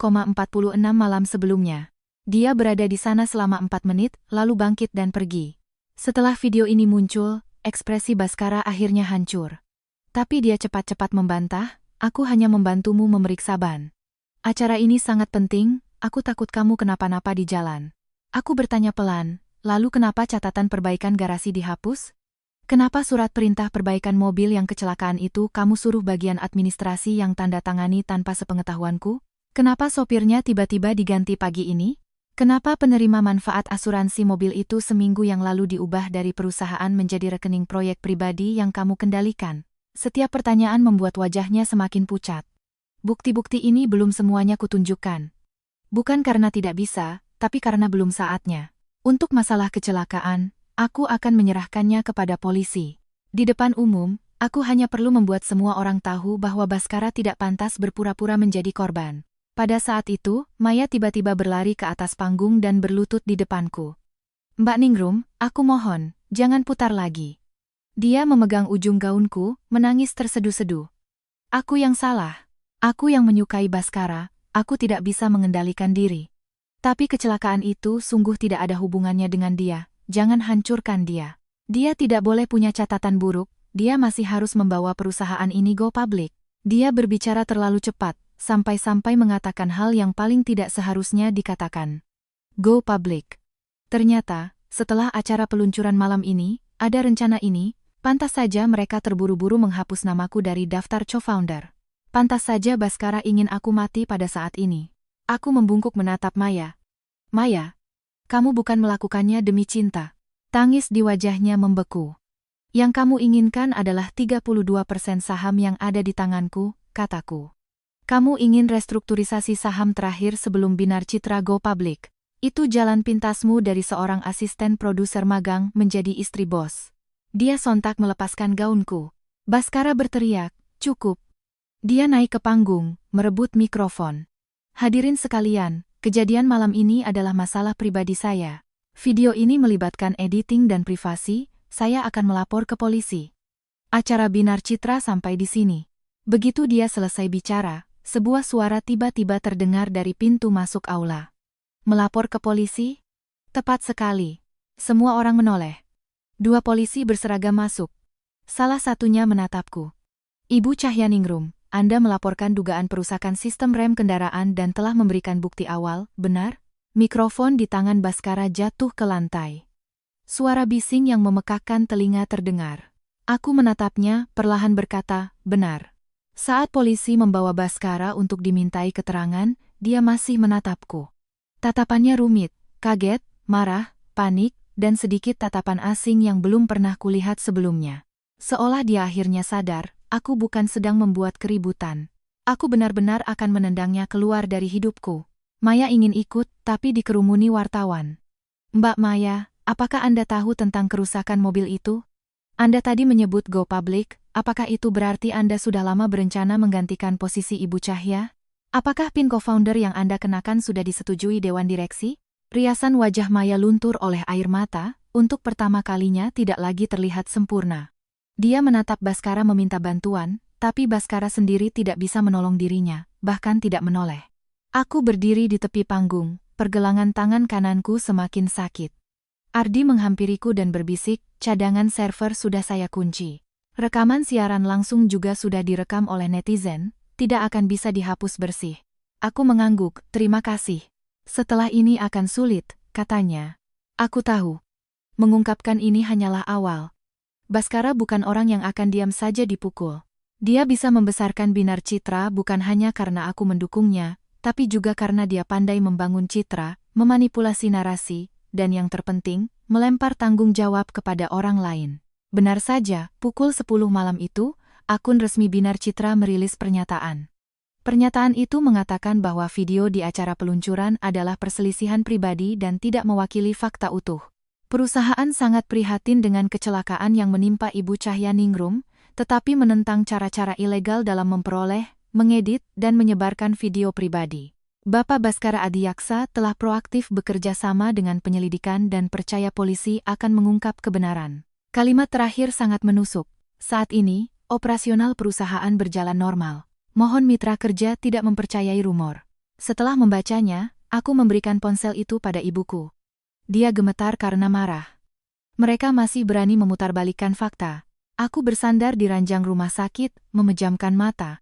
malam sebelumnya. Dia berada di sana selama 4 menit, lalu bangkit dan pergi. Setelah video ini muncul, ekspresi Baskara akhirnya hancur. Tapi dia cepat-cepat membantah, aku hanya membantumu memeriksa ban. Acara ini sangat penting, aku takut kamu kenapa-napa di jalan. Aku bertanya pelan, lalu kenapa catatan perbaikan garasi dihapus? Kenapa surat perintah perbaikan mobil yang kecelakaan itu kamu suruh bagian administrasi yang tanda tangani tanpa sepengetahuanku? Kenapa sopirnya tiba-tiba diganti pagi ini? Kenapa penerima manfaat asuransi mobil itu seminggu yang lalu diubah dari perusahaan menjadi rekening proyek pribadi yang kamu kendalikan? Setiap pertanyaan membuat wajahnya semakin pucat. Bukti-bukti ini belum semuanya kutunjukkan. Bukan karena tidak bisa, tapi karena belum saatnya. Untuk masalah kecelakaan, aku akan menyerahkannya kepada polisi. Di depan umum, aku hanya perlu membuat semua orang tahu bahwa Baskara tidak pantas berpura-pura menjadi korban. Pada saat itu, Maya tiba-tiba berlari ke atas panggung dan berlutut di depanku. Mbak Ningrum, aku mohon, jangan putar lagi. Dia memegang ujung gaunku, menangis terseduh-seduh. Aku yang salah. Aku yang menyukai Baskara, aku tidak bisa mengendalikan diri. Tapi kecelakaan itu sungguh tidak ada hubungannya dengan dia, jangan hancurkan dia. Dia tidak boleh punya catatan buruk, dia masih harus membawa perusahaan ini go public. Dia berbicara terlalu cepat, sampai-sampai mengatakan hal yang paling tidak seharusnya dikatakan. Go public. Ternyata, setelah acara peluncuran malam ini, ada rencana ini, pantas saja mereka terburu-buru menghapus namaku dari daftar co-founder. Pantas saja Baskara ingin aku mati pada saat ini. Aku membungkuk menatap Maya. Maya, kamu bukan melakukannya demi cinta. Tangis di wajahnya membeku. Yang kamu inginkan adalah 32% saham yang ada di tanganku, kataku. Kamu ingin restrukturisasi saham terakhir sebelum Binar Citra go public. Itu jalan pintasmu dari seorang asisten produser magang menjadi istri bos. Dia sontak melepaskan gaunku. Baskara berteriak, cukup. Dia naik ke panggung, merebut mikrofon. Hadirin sekalian, kejadian malam ini adalah masalah pribadi saya. Video ini melibatkan editing dan privasi, saya akan melapor ke polisi. Acara Binar Citra sampai di sini. Begitu dia selesai bicara, sebuah suara tiba-tiba terdengar dari pintu masuk aula. Melapor ke polisi? Tepat sekali. Semua orang menoleh. 2 polisi berseragam masuk. Salah satunya menatapku. Ibu Cahyaningrum, Anda melaporkan dugaan perusakan sistem rem kendaraan dan telah memberikan bukti awal, benar? Mikrofon di tangan Baskara jatuh ke lantai. Suara bising yang memekakkan telinga terdengar. Aku menatapnya, perlahan berkata, benar. Saat polisi membawa Baskara untuk dimintai keterangan, dia masih menatapku. Tatapannya rumit, kaget, marah, panik, dan sedikit tatapan asing yang belum pernah kulihat sebelumnya. Seolah dia akhirnya sadar, aku bukan sedang membuat keributan. Aku benar-benar akan menendangnya keluar dari hidupku. Maya ingin ikut, tapi dikerumuni wartawan. Mbak Maya, apakah Anda tahu tentang kerusakan mobil itu? Anda tadi menyebut go public, apakah itu berarti Anda sudah lama berencana menggantikan posisi Ibu Cahya? Apakah PIN co-founder yang Anda kenakan sudah disetujui Dewan Direksi? Riasan wajah Maya luntur oleh air mata, untuk pertama kalinya tidak lagi terlihat sempurna. Dia menatap Baskara meminta bantuan, tapi Baskara sendiri tidak bisa menolong dirinya, bahkan tidak menoleh. Aku berdiri di tepi panggung, pergelangan tangan kananku semakin sakit. Ardi menghampiriku dan berbisik, cadangan server sudah saya kunci. Rekaman siaran langsung juga sudah direkam oleh netizen, tidak akan bisa dihapus bersih. Aku mengangguk, terima kasih. Setelah ini akan sulit, katanya. Aku tahu. Mengungkapkan ini hanyalah awal. Baskara bukan orang yang akan diam saja dipukul. Dia bisa membesarkan Binar Citra bukan hanya karena aku mendukungnya, tapi juga karena dia pandai membangun citra, memanipulasi narasi, dan yang terpenting, melempar tanggung jawab kepada orang lain. Benar saja, pukul 10 malam itu, akun resmi Binar Citra merilis pernyataan. Pernyataan itu mengatakan bahwa video di acara peluncuran adalah perselisihan pribadi dan tidak mewakili fakta utuh. Perusahaan sangat prihatin dengan kecelakaan yang menimpa Ibu Cahyaningrum, tetapi menentang cara-cara ilegal dalam memperoleh, mengedit, dan menyebarkan video pribadi. Bapak Baskara Adiyaksa telah proaktif bekerja sama dengan penyelidikan dan percaya polisi akan mengungkap kebenaran. Kalimat terakhir sangat menusuk. Saat ini, operasional perusahaan berjalan normal. Mohon mitra kerja tidak mempercayai rumor. Setelah membacanya, aku memberikan ponsel itu pada ibuku. Dia gemetar karena marah. Mereka masih berani memutarbalikkan fakta. Aku bersandar di ranjang rumah sakit, memejamkan mata.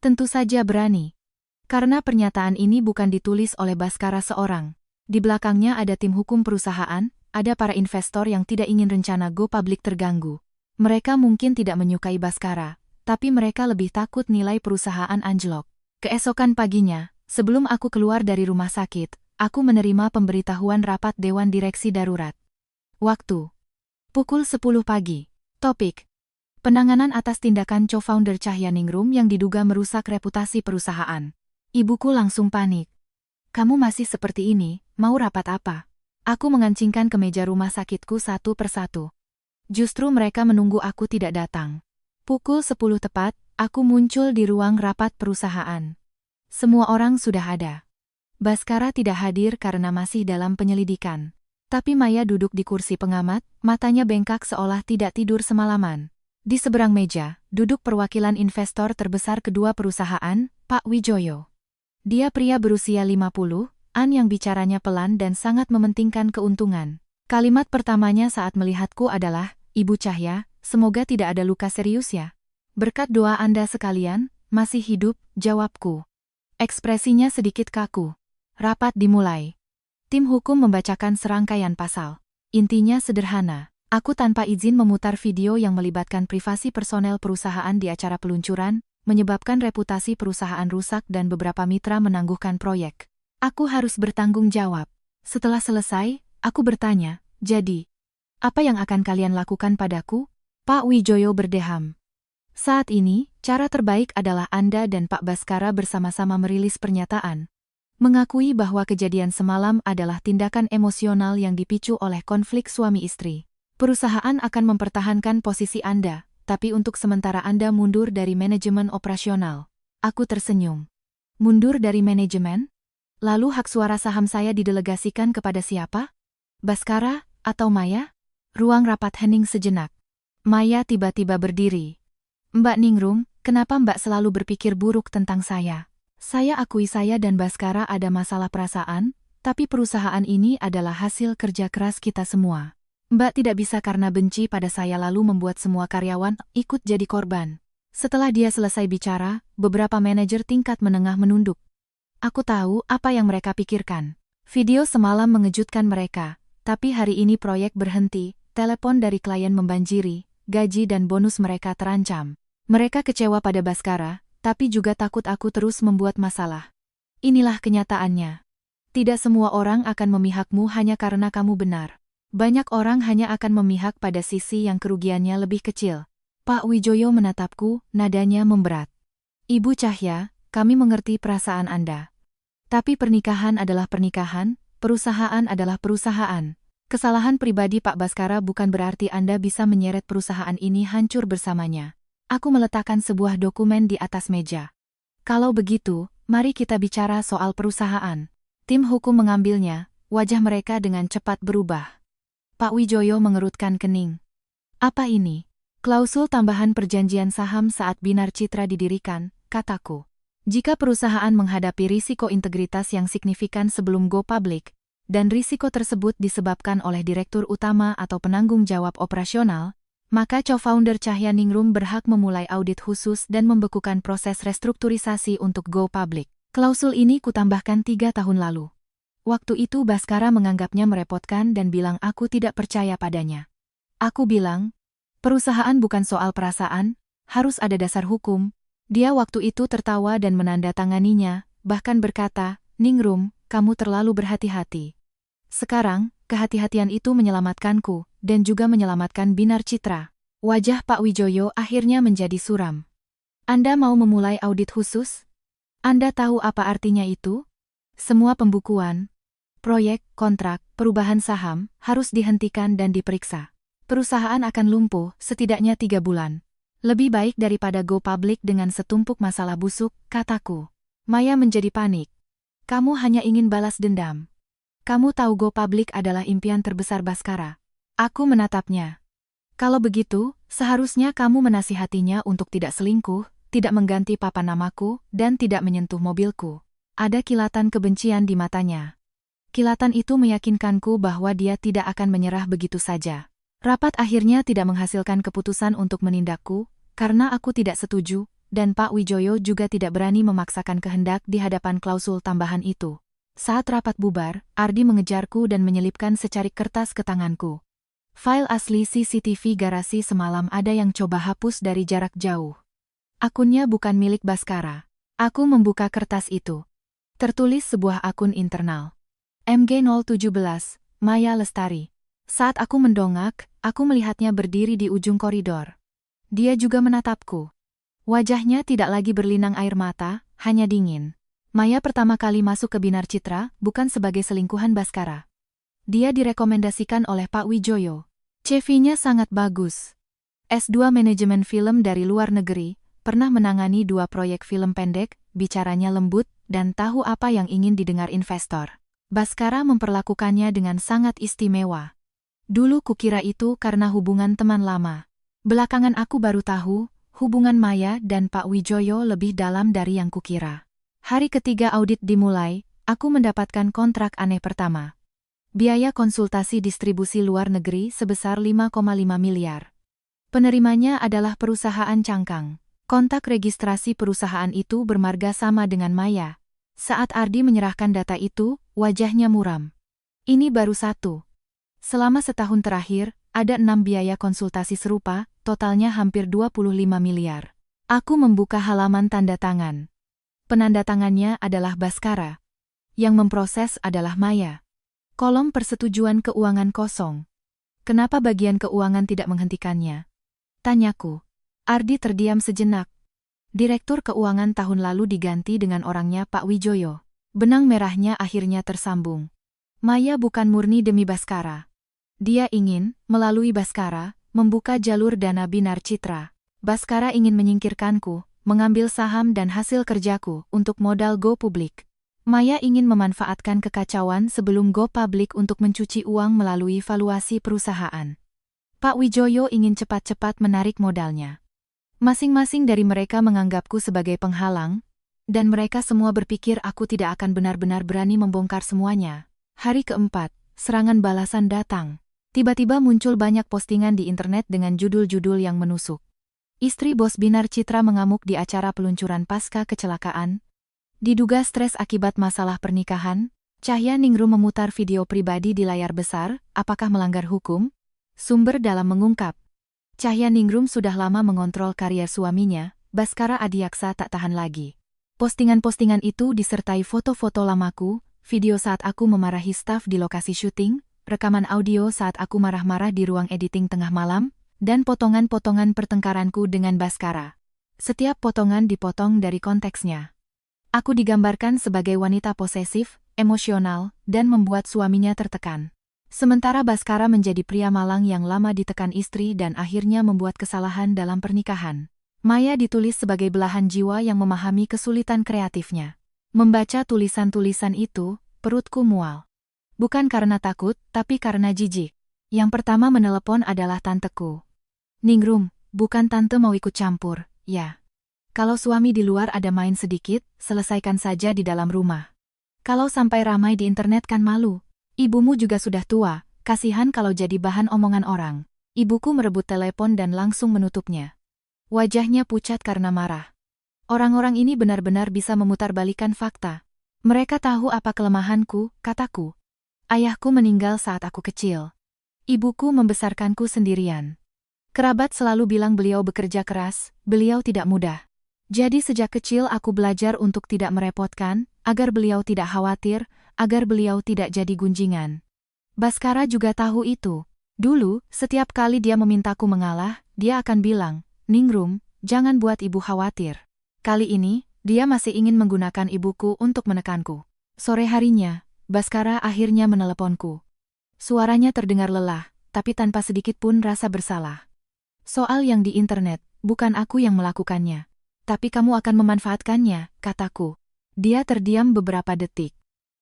Tentu saja berani. Karena pernyataan ini bukan ditulis oleh Baskara seorang. Di belakangnya ada tim hukum perusahaan, ada para investor yang tidak ingin rencana go public terganggu. Mereka mungkin tidak menyukai Baskara, tapi mereka lebih takut nilai perusahaan anjlok. Keesokan paginya, sebelum aku keluar dari rumah sakit, aku menerima pemberitahuan rapat Dewan Direksi Darurat. Waktu: pukul 10 pagi. Topik: penanganan atas tindakan co-founder Cahyaningrum yang diduga merusak reputasi perusahaan. Ibuku langsung panik. Kamu masih seperti ini, mau rapat apa? Aku mengancingkan ke meja rumah sakitku satu persatu. Justru mereka menunggu aku tidak datang. Pukul 10 tepat, aku muncul di ruang rapat perusahaan. Semua orang sudah ada. Baskara tidak hadir karena masih dalam penyelidikan. Tapi Maya duduk di kursi pengamat, matanya bengkak seolah tidak tidur semalaman. Di seberang meja, duduk perwakilan investor terbesar kedua perusahaan, Pak Wijoyo. Dia pria berusia 50-an yang bicaranya pelan dan sangat mementingkan keuntungan. Kalimat pertamanya saat melihatku adalah, "Ibu Cahya, semoga tidak ada luka serius ya. Berkat doa Anda sekalian, masih hidup," jawabku. Ekspresinya sedikit kaku. Rapat dimulai. Tim hukum membacakan serangkaian pasal. Intinya sederhana. Aku tanpa izin memutar video yang melibatkan privasi personel perusahaan di acara peluncuran, menyebabkan reputasi perusahaan rusak dan beberapa mitra menangguhkan proyek. Aku harus bertanggung jawab. Setelah selesai, aku bertanya, "Jadi, apa yang akan kalian lakukan padaku?" Pak Wijoyo berdeham. "Saat ini, cara terbaik adalah Anda dan Pak Baskara bersama-sama merilis pernyataan. Mengakui bahwa kejadian semalam adalah tindakan emosional yang dipicu oleh konflik suami istri. Perusahaan akan mempertahankan posisi Anda, tapi untuk sementara Anda mundur dari manajemen operasional." Aku tersenyum. Mundur dari manajemen? Lalu hak suara saham saya didelegasikan kepada siapa? Baskara atau Maya? Ruang rapat hening sejenak. Maya tiba-tiba berdiri. "Mbak Ningrum, kenapa Mbak selalu berpikir buruk tentang saya? Saya akui saya dan Baskara ada masalah perasaan, tapi perusahaan ini adalah hasil kerja keras kita semua. Mbak tidak bisa karena benci pada saya lalu membuat semua karyawan ikut jadi korban." Setelah dia selesai bicara, beberapa manajer tingkat menengah menunduk. Aku tahu apa yang mereka pikirkan. Video semalam mengejutkan mereka, tapi hari ini proyek berhenti, telepon dari klien membanjiri, gaji dan bonus mereka terancam. Mereka kecewa pada Baskara, tapi juga takut aku terus membuat masalah. Inilah kenyataannya. Tidak semua orang akan memihakmu hanya karena kamu benar. Banyak orang hanya akan memihak pada sisi yang kerugiannya lebih kecil. Pak Wijoyo menatapku, nadanya memberat. "Ibu Cahya, kami mengerti perasaan Anda. Tapi pernikahan adalah pernikahan, perusahaan adalah perusahaan. Kesalahan pribadi Pak Baskara bukan berarti Anda bisa menyeret perusahaan ini hancur bersamanya." Aku meletakkan sebuah dokumen di atas meja. "Kalau begitu, mari kita bicara soal perusahaan." Tim hukum mengambilnya, wajah mereka dengan cepat berubah. Pak Wijoyo mengerutkan kening. "Apa ini?" "Klausul tambahan perjanjian saham saat Binar Citra didirikan," kataku. "Jika perusahaan menghadapi risiko integritas yang signifikan sebelum go public, dan risiko tersebut disebabkan oleh direktur utama atau penanggung jawab operasional, maka co-founder Cahya Ningrum berhak memulai audit khusus dan membekukan proses restrukturisasi untuk go public." Klausul ini kutambahkan 3 tahun lalu. Waktu itu Baskara menganggapnya merepotkan dan bilang aku tidak percaya padanya. Aku bilang, "Perusahaan bukan soal perasaan, harus ada dasar hukum." Dia waktu itu tertawa dan menandatanganinya, bahkan berkata, "Ningrum, kamu terlalu berhati-hati." Sekarang, kehati-hatian itu menyelamatkanku, dan juga menyelamatkan Binar Citra. Wajah Pak Wijoyo akhirnya menjadi suram. "Anda mau memulai audit khusus? Anda tahu apa artinya itu? Semua pembukuan, proyek, kontrak, perubahan saham, harus dihentikan dan diperiksa. Perusahaan akan lumpuh setidaknya 3 bulan. Lebih baik daripada go public dengan setumpuk masalah busuk," kataku. Maya menjadi panik. "Kamu hanya ingin balas dendam. Kamu tahu go public adalah impian terbesar Baskara." Aku menatapnya. "Kalau begitu, seharusnya kamu menasihatinya untuk tidak selingkuh, tidak mengganti papan namaku, dan tidak menyentuh mobilku." Ada kilatan kebencian di matanya. Kilatan itu meyakinkanku bahwa dia tidak akan menyerah begitu saja. Rapat akhirnya tidak menghasilkan keputusan untuk menindakku, karena aku tidak setuju, dan Pak Wijoyo juga tidak berani memaksakan kehendak di hadapan klausul tambahan itu. Saat rapat bubar, Ardi mengejarku dan menyelipkan secarik kertas ke tanganku. File asli CCTV garasi semalam ada yang coba hapus dari jarak jauh. Akunnya bukan milik Baskara. Aku membuka kertas itu. Tertulis sebuah akun internal. MG017, Maya Lestari. Saat aku mendongak, aku melihatnya berdiri di ujung koridor. Dia juga menatapku. Wajahnya tidak lagi berlinang air mata, hanya dingin. Maya pertama kali masuk ke Binar Citra, bukan sebagai selingkuhan Baskara. Dia direkomendasikan oleh Pak Wijoyo. CV-nya sangat bagus. S2 Manajemen Film dari luar negeri, pernah menangani 2 proyek film pendek, bicaranya lembut, dan tahu apa yang ingin didengar investor. Baskara memperlakukannya dengan sangat istimewa. Dulu kukira itu karena hubungan teman lama. Belakangan aku baru tahu, hubungan Maya dan Pak Wijoyo lebih dalam dari yang kukira. Hari ketiga audit dimulai, aku mendapatkan kontrak aneh pertama. Biaya konsultasi distribusi luar negeri sebesar 5,5 miliar. Penerimanya adalah perusahaan cangkang. Kontak registrasi perusahaan itu bermarga sama dengan Maya. Saat Ardi menyerahkan data itu, wajahnya muram. Ini baru satu. Selama setahun terakhir, ada 6 biaya konsultasi serupa, totalnya hampir 25 miliar. Aku membuka halaman tanda tangan. Penanda tangannya adalah Baskara. Yang memproses adalah Maya. Kolom persetujuan keuangan kosong. Kenapa bagian keuangan tidak menghentikannya? Tanyaku. Ardi terdiam sejenak. Direktur keuangan tahun lalu diganti dengan orangnya Pak Wijoyo. Benang merahnya akhirnya tersambung. Maya bukan murni demi Baskara. Dia ingin, melalui Baskara, membuka jalur dana Binar Citra. Baskara ingin menyingkirkanku, mengambil saham dan hasil kerjaku untuk modal go publik. Maya ingin memanfaatkan kekacauan sebelum go public untuk mencuci uang melalui valuasi perusahaan. Pak Wijoyo ingin cepat-cepat menarik modalnya. Masing-masing dari mereka menganggapku sebagai penghalang, dan mereka semua berpikir aku tidak akan benar-benar berani membongkar semuanya. Hari keempat, serangan balasan datang. Tiba-tiba muncul banyak postingan di internet dengan judul-judul yang menusuk. Istri bos Binar Citra mengamuk di acara peluncuran pasca kecelakaan. Diduga stres akibat masalah pernikahan, Cahya Ningrum memutar video pribadi di layar besar, apakah melanggar hukum? Sumber dalam mengungkap. Cahya Ningrum sudah lama mengontrol karier suaminya, Baskara Adiaksa tak tahan lagi. Postingan-postingan itu disertai foto-foto lamaku, video saat aku memarahi staf di lokasi syuting, rekaman audio saat aku marah-marah di ruang editing tengah malam, dan potongan-potongan pertengkaranku dengan Baskara. Setiap potongan dipotong dari konteksnya. Aku digambarkan sebagai wanita posesif, emosional, dan membuat suaminya tertekan. Sementara Baskara menjadi pria malang yang lama ditekan istri dan akhirnya membuat kesalahan dalam pernikahan. Maya ditulis sebagai belahan jiwa yang memahami kesulitan kreatifnya. Membaca tulisan-tulisan itu, perutku mual. Bukan karena takut, tapi karena jijik. Yang pertama menelepon adalah tanteku. Ningrum, bukan tante mau ikut campur, ya. Kalau suami di luar ada main sedikit, selesaikan saja di dalam rumah. Kalau sampai ramai di internet kan malu. Ibumu juga sudah tua, kasihan kalau jadi bahan omongan orang. Ibuku merebut telepon dan langsung menutupnya. Wajahnya pucat karena marah. Orang-orang ini benar-benar bisa memutarbalikkan fakta. Mereka tahu apa kelemahanku, kataku. Ayahku meninggal saat aku kecil. Ibuku membesarkanku sendirian. Kerabat selalu bilang beliau bekerja keras, beliau tidak mudah. Jadi sejak kecil aku belajar untuk tidak merepotkan, agar beliau tidak khawatir, agar beliau tidak jadi gunjingan. Baskara juga tahu itu. Dulu, setiap kali dia memintaku mengalah, dia akan bilang, Ningrum, jangan buat ibu khawatir. Kali ini, dia masih ingin menggunakan ibuku untuk menekanku. Sore harinya, Baskara akhirnya meneleponku. Suaranya terdengar lelah, tapi tanpa sedikit pun rasa bersalah. Soal yang di internet, bukan aku yang melakukannya. Tapi kamu akan memanfaatkannya, kataku. Dia terdiam beberapa detik.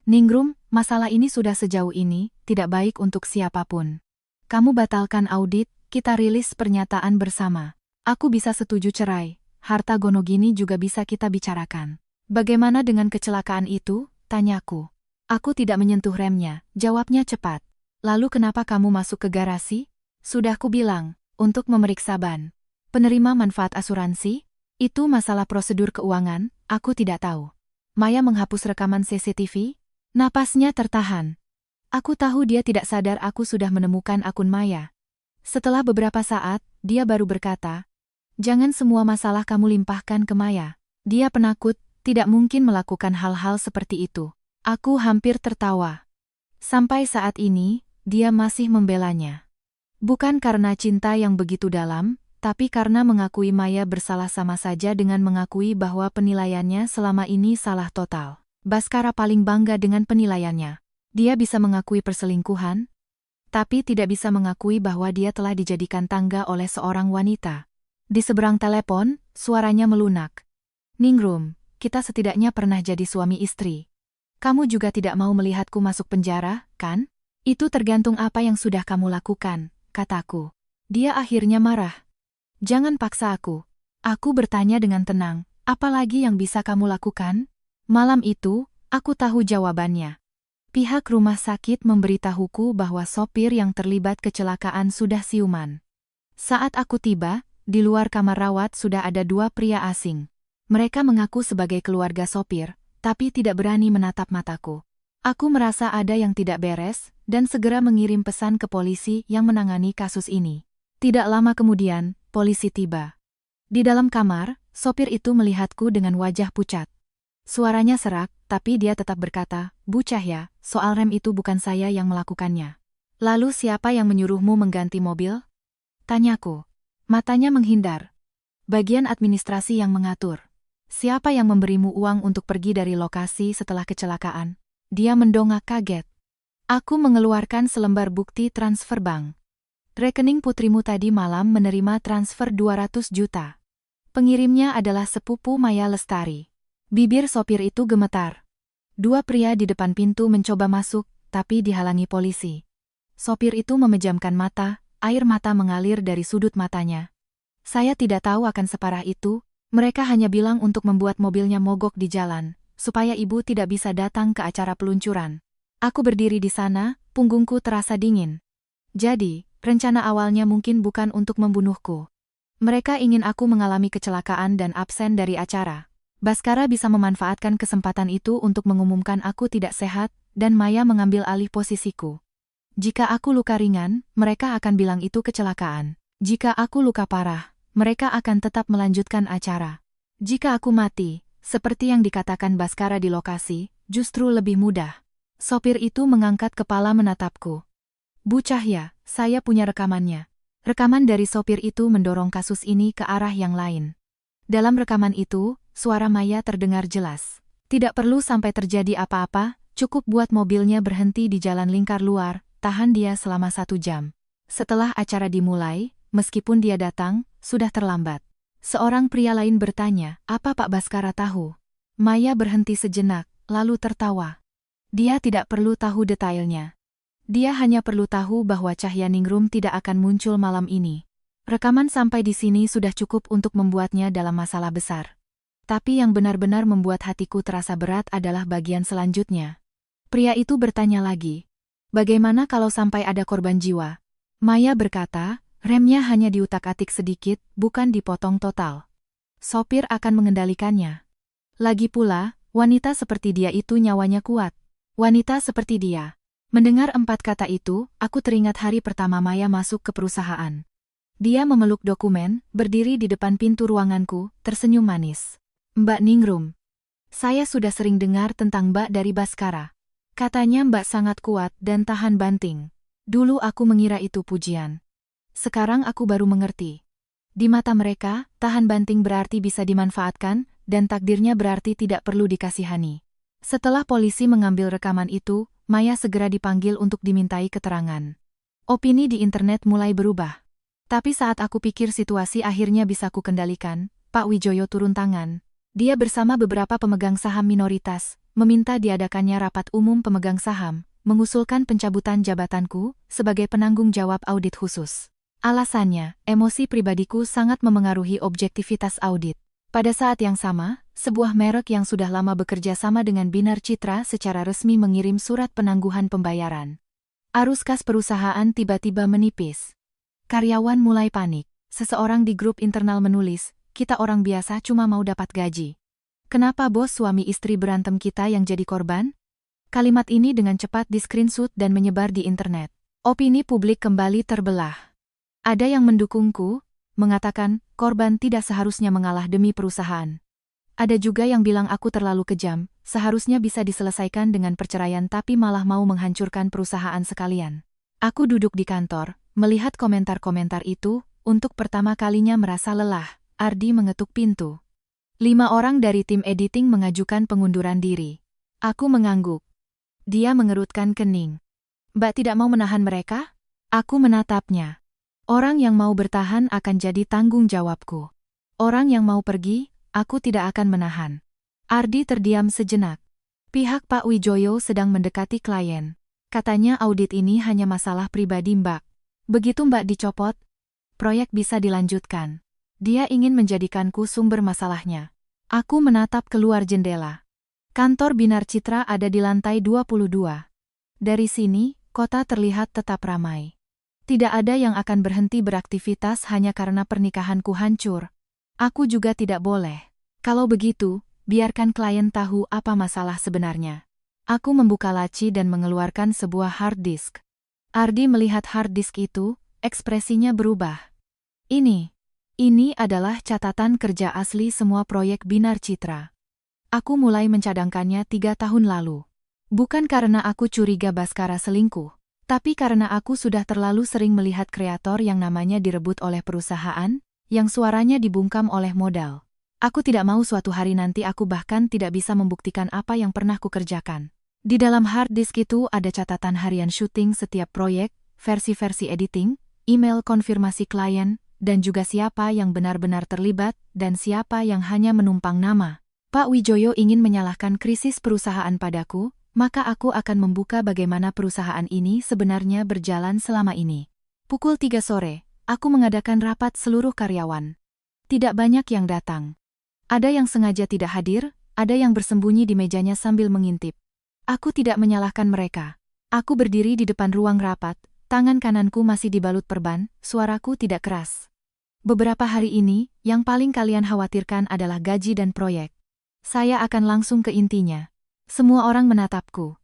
Ningrum, masalah ini sudah sejauh ini, tidak baik untuk siapapun. Kamu batalkan audit, kita rilis pernyataan bersama. Aku bisa setuju cerai, harta Gonogini juga bisa kita bicarakan. Bagaimana dengan kecelakaan itu? Tanyaku. Aku tidak menyentuh remnya, jawabnya cepat. Lalu kenapa kamu masuk ke garasi? Sudah kubilang, untuk memeriksa ban. Penerima manfaat asuransi? Itu masalah prosedur keuangan, aku tidak tahu. Maya menghapus rekaman CCTV. Napasnya tertahan. Aku tahu dia tidak sadar aku sudah menemukan akun Maya. Setelah beberapa saat, dia baru berkata, jangan semua masalah kamu limpahkan ke Maya. Dia penakut, tidak mungkin melakukan hal-hal seperti itu. Aku hampir tertawa. Sampai saat ini, dia masih membelanya. Bukan karena cinta yang begitu dalam, tapi karena mengakui Maya bersalah sama saja dengan mengakui bahwa penilaiannya selama ini salah total. Baskara paling bangga dengan penilaiannya. Dia bisa mengakui perselingkuhan, tapi tidak bisa mengakui bahwa dia telah dijadikan tangga oleh seorang wanita. Di seberang telepon, suaranya melunak. Ningrum, kita setidaknya pernah jadi suami istri. Kamu juga tidak mau melihatku masuk penjara, kan? Itu tergantung apa yang sudah kamu lakukan, kataku. Dia akhirnya marah. Jangan paksa aku. Aku bertanya dengan tenang, apa lagi yang bisa kamu lakukan? Malam itu, aku tahu jawabannya. Pihak rumah sakit memberitahuku bahwa sopir yang terlibat kecelakaan sudah siuman. Saat aku tiba, di luar kamar rawat sudah ada 2 pria asing. Mereka mengaku sebagai keluarga sopir, tapi tidak berani menatap mataku. Aku merasa ada yang tidak beres, dan segera mengirim pesan ke polisi yang menangani kasus ini. Tidak lama kemudian, polisi tiba. Di dalam kamar, sopir itu melihatku dengan wajah pucat. Suaranya serak, tapi dia tetap berkata, Bu Cahya, soal rem itu bukan saya yang melakukannya. Lalu siapa yang menyuruhmu mengganti mobil? Tanyaku. Matanya menghindar. Bagian administrasi yang mengatur. Siapa yang memberimu uang untuk pergi dari lokasi setelah kecelakaan? Dia mendongak kaget. Aku mengeluarkan selembar bukti transfer bank. Rekening putrimu tadi malam menerima transfer 200 juta. Pengirimnya adalah sepupu Maya Lestari. Bibir sopir itu gemetar. 2 pria di depan pintu mencoba masuk, tapi dihalangi polisi. Sopir itu memejamkan mata, air mata mengalir dari sudut matanya. Saya tidak tahu akan separah itu, mereka hanya bilang untuk membuat mobilnya mogok di jalan, supaya ibu tidak bisa datang ke acara peluncuran. Aku berdiri di sana, punggungku terasa dingin. Jadi, rencana awalnya mungkin bukan untuk membunuhku. Mereka ingin aku mengalami kecelakaan dan absen dari acara. Baskara bisa memanfaatkan kesempatan itu untuk mengumumkan aku tidak sehat, dan Maya mengambil alih posisiku. Jika aku luka ringan, mereka akan bilang itu kecelakaan. Jika aku luka parah, mereka akan tetap melanjutkan acara. Jika aku mati, seperti yang dikatakan Baskara di lokasi, justru lebih mudah. Sopir itu mengangkat kepala menatapku. Bu Cahya, saya punya rekamannya. Rekaman dari sopir itu mendorong kasus ini ke arah yang lain. Dalam rekaman itu, suara Maya terdengar jelas. Tidak perlu sampai terjadi apa-apa, cukup buat mobilnya berhenti di jalan lingkar luar, tahan dia selama 1 jam. Setelah acara dimulai, meskipun dia datang, sudah terlambat. Seorang pria lain bertanya, apa Pak Baskara tahu? Maya berhenti sejenak, lalu tertawa. Dia tidak perlu tahu detailnya. Dia hanya perlu tahu bahwa Cahya Ningrum tidak akan muncul malam ini. Rekaman sampai di sini sudah cukup untuk membuatnya dalam masalah besar. Tapi yang benar-benar membuat hatiku terasa berat adalah bagian selanjutnya. Pria itu bertanya lagi. Bagaimana kalau sampai ada korban jiwa? Maya berkata, remnya hanya diutak-atik sedikit, bukan dipotong total. Sopir akan mengendalikannya. Lagi pula, wanita seperti dia itu nyawanya kuat. Wanita seperti dia. Mendengar 4 kata itu, aku teringat hari pertama Maya masuk ke perusahaan. Dia memeluk dokumen, berdiri di depan pintu ruanganku, tersenyum manis. Mbak Ningrum. Saya sudah sering dengar tentang Mbak dari Baskara. Katanya Mbak sangat kuat dan tahan banting. Dulu aku mengira itu pujian. Sekarang aku baru mengerti. Di mata mereka, tahan banting berarti bisa dimanfaatkan, dan takdirnya berarti tidak perlu dikasihani. Setelah polisi mengambil rekaman itu, Maya segera dipanggil untuk dimintai keterangan. Opini di internet mulai berubah. Tapi saat aku pikir situasi akhirnya bisa kukendalikan, Pak Wijoyo turun tangan. Dia bersama beberapa pemegang saham minoritas, meminta diadakannya rapat umum pemegang saham, mengusulkan pencabutan jabatanku sebagai penanggung jawab audit khusus. Alasannya, emosi pribadiku sangat memengaruhi objektivitas audit. Pada saat yang sama, sebuah merek yang sudah lama bekerja sama dengan Binar Citra secara resmi mengirim surat penangguhan pembayaran. Arus kas perusahaan tiba-tiba menipis. Karyawan mulai panik. Seseorang di grup internal menulis, kita orang biasa cuma mau dapat gaji. Kenapa bos suami istri berantem kita yang jadi korban? Kalimat ini dengan cepat di-screenshot dan menyebar di internet. Opini publik kembali terbelah. Ada yang mendukungku, mengatakan, korban tidak seharusnya mengalah demi perusahaan. Ada juga yang bilang aku terlalu kejam, seharusnya bisa diselesaikan dengan perceraian tapi malah mau menghancurkan perusahaan sekalian. Aku duduk di kantor, melihat komentar-komentar itu, untuk pertama kalinya merasa lelah. Ardi mengetuk pintu. 5 orang dari tim editing mengajukan pengunduran diri. Aku mengangguk. Dia mengerutkan kening. Mbak tidak mau menahan mereka? Aku menatapnya. Orang yang mau bertahan akan jadi tanggung jawabku. Orang yang mau pergi, aku tidak akan menahan. Ardi terdiam sejenak. Pihak Pak Wijoyo sedang mendekati klien. Katanya audit ini hanya masalah pribadi Mbak. Begitu Mbak dicopot, proyek bisa dilanjutkan. Dia ingin menjadikanku sumber masalahnya. Aku menatap keluar jendela. Kantor Binar Citra ada di lantai 22. Dari sini, kota terlihat tetap ramai. Tidak ada yang akan berhenti beraktivitas hanya karena pernikahanku hancur. Aku juga tidak boleh. Kalau begitu, biarkan klien tahu apa masalah sebenarnya. Aku membuka laci dan mengeluarkan sebuah hard disk. Ardi melihat hard disk itu, ekspresinya berubah. Ini adalah catatan kerja asli semua proyek Binar Citra. Aku mulai mencadangkannya 3 tahun lalu. Bukan karena aku curiga Baskara selingkuh, tapi karena aku sudah terlalu sering melihat kreator yang namanya direbut oleh perusahaan, yang suaranya dibungkam oleh modal. Aku tidak mau suatu hari nanti aku bahkan tidak bisa membuktikan apa yang pernah kukerjakan. Di dalam hard disk itu ada catatan harian syuting setiap proyek, versi-versi editing, email konfirmasi klien, dan juga siapa yang benar-benar terlibat dan siapa yang hanya menumpang nama. Pak Wijoyo ingin menyalahkan krisis perusahaan padaku, maka aku akan membuka bagaimana perusahaan ini sebenarnya berjalan selama ini. Pukul 3 sore, aku mengadakan rapat seluruh karyawan. Tidak banyak yang datang. Ada yang sengaja tidak hadir, ada yang bersembunyi di mejanya sambil mengintip. Aku tidak menyalahkan mereka. Aku berdiri di depan ruang rapat, tangan kananku masih dibalut perban, suaraku tidak keras. Beberapa hari ini, yang paling kalian khawatirkan adalah gaji dan proyek. Saya akan langsung ke intinya. Semua orang menatapku.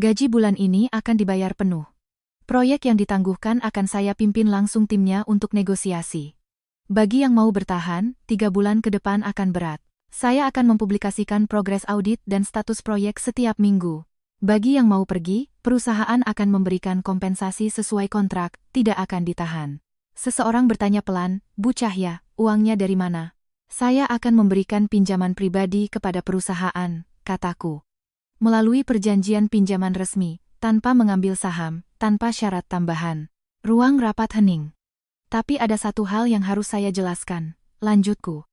Gaji bulan ini akan dibayar penuh. Proyek yang ditangguhkan akan saya pimpin langsung timnya untuk negosiasi. Bagi yang mau bertahan, 3 bulan ke depan akan berat. Saya akan mempublikasikan progres audit dan status proyek setiap minggu. Bagi yang mau pergi, perusahaan akan memberikan kompensasi sesuai kontrak, tidak akan ditahan. Seseorang bertanya pelan, Bu Cahya, uangnya dari mana? Saya akan memberikan pinjaman pribadi kepada perusahaan, kataku. Melalui perjanjian pinjaman resmi, tanpa mengambil saham, tanpa syarat tambahan. Ruang rapat hening. Tapi ada satu hal yang harus saya jelaskan, lanjutku.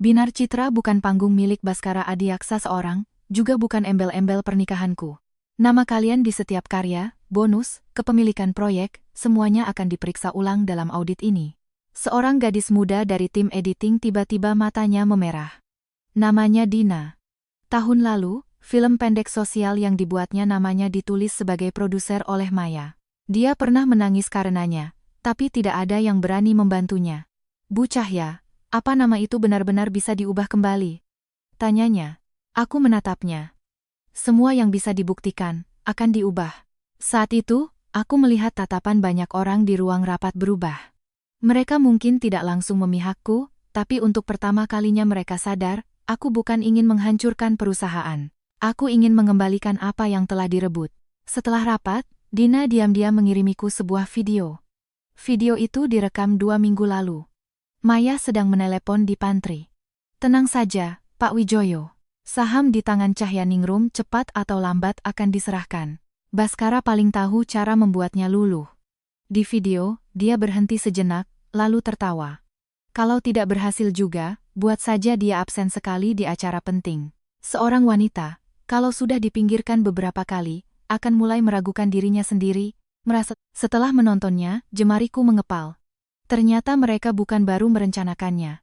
Binar Citra bukan panggung milik Baskara Adiaksa seorang, juga bukan embel-embel pernikahanku. Nama kalian di setiap karya, bonus, kepemilikan proyek, semuanya akan diperiksa ulang dalam audit ini. Seorang gadis muda dari tim editing tiba-tiba matanya memerah. Namanya Dina. Tahun lalu, film pendek sosial yang dibuatnya namanya ditulis sebagai produser oleh Maya. Dia pernah menangis karenanya, tapi tidak ada yang berani membantunya. Bu Cahya, apa nama itu benar-benar bisa diubah kembali? Tanyanya. Aku menatapnya. Semua yang bisa dibuktikan, akan diubah. Saat itu, aku melihat tatapan banyak orang di ruang rapat berubah. Mereka mungkin tidak langsung memihakku, tapi untuk pertama kalinya mereka sadar, aku bukan ingin menghancurkan perusahaan. Aku ingin mengembalikan apa yang telah direbut. Setelah rapat, Dina diam-diam mengirimiku sebuah video. Video itu direkam 2 minggu lalu. Maya sedang menelepon di pantry. Tenang saja, Pak Wijoyo. Saham di tangan Cahyaningrum cepat atau lambat akan diserahkan. Baskara paling tahu cara membuatnya luluh. Di video, dia berhenti sejenak, lalu tertawa. Kalau tidak berhasil juga, buat saja dia absen sekali di acara penting. Seorang wanita, kalau sudah dipinggirkan beberapa kali, akan mulai meragukan dirinya sendiri, merasa. Setelah menontonnya, jemariku mengepal. Ternyata mereka bukan baru merencanakannya.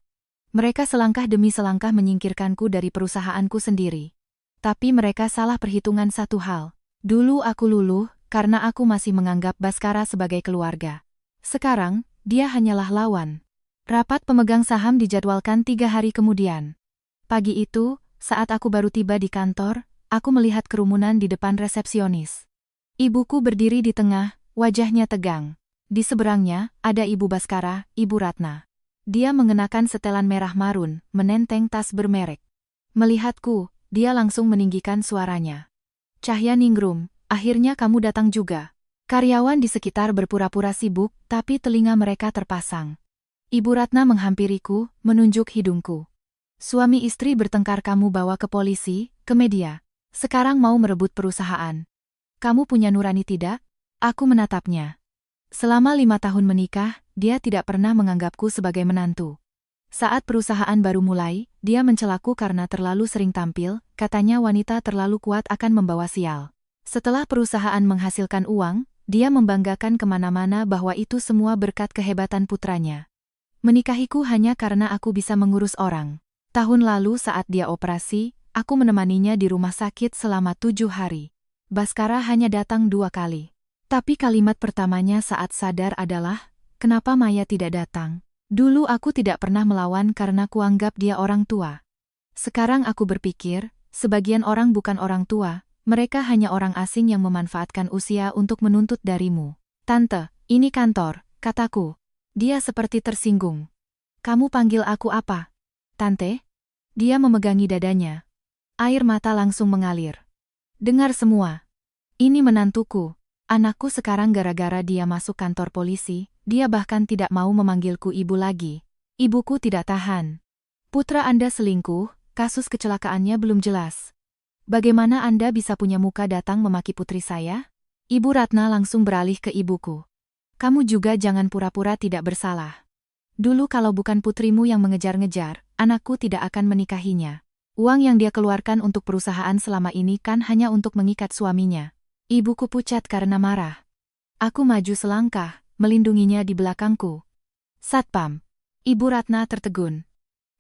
Mereka selangkah demi selangkah menyingkirkanku dari perusahaanku sendiri. Tapi mereka salah perhitungan satu hal. Dulu aku luluh, karena aku masih menganggap Baskara sebagai keluarga. Sekarang, dia hanyalah lawan. Rapat pemegang saham dijadwalkan 3 hari kemudian. Pagi itu, saat aku baru tiba di kantor, aku melihat kerumunan di depan resepsionis. Ibuku berdiri di tengah, wajahnya tegang. Di seberangnya, ada Ibu Baskara, Ibu Ratna. Dia mengenakan setelan merah marun, menenteng tas bermerek. Melihatku, dia langsung meninggikan suaranya. Cahyaningrum, akhirnya kamu datang juga. Karyawan di sekitar berpura-pura sibuk, tapi telinga mereka terpasang. Ibu Ratna menghampiriku, menunjuk hidungku. Suami istri bertengkar kamu bawa ke polisi, ke media. Sekarang mau merebut perusahaan. Kamu punya nurani tidak? Aku menatapnya. Selama 5 tahun menikah, dia tidak pernah menganggapku sebagai menantu. Saat perusahaan baru mulai, dia mencelaku karena terlalu sering tampil, katanya wanita terlalu kuat akan membawa sial. Setelah perusahaan menghasilkan uang, dia membanggakan kemana-mana bahwa itu semua berkat kehebatan putranya. Menikahiku hanya karena aku bisa mengurus orang. Tahun lalu saat dia operasi, aku menemaninya di rumah sakit selama 7 hari. Baskara hanya datang 2 kali. Tapi kalimat pertamanya saat sadar adalah, kenapa Maya tidak datang? Dulu aku tidak pernah melawan karena kuanggap dia orang tua. Sekarang aku berpikir, sebagian orang bukan orang tua, mereka hanya orang asing yang memanfaatkan usia untuk menuntut darimu. Tante, ini kantor, kataku. Dia seperti tersinggung. Kamu panggil aku apa? Tante? Dia memegangi dadanya. Air mata langsung mengalir. Dengar semua. Ini menantuku. Anakku sekarang gara-gara dia masuk kantor polisi, dia bahkan tidak mau memanggilku ibu lagi. Ibuku tidak tahan. Putra Anda selingkuh, kasus kecelakaannya belum jelas. Bagaimana Anda bisa punya muka datang memaki putri saya? Ibu Ratna langsung beralih ke ibuku. Kamu juga jangan pura-pura tidak bersalah. Dulu kalau bukan putrimu yang mengejar-ngejar, anakku tidak akan menikahinya. Uang yang dia keluarkan untuk perusahaan selama ini kan hanya untuk mengikat suaminya. Ibuku pucat karena marah. Aku maju selangkah, melindunginya di belakangku. Satpam. Ibu Ratna tertegun.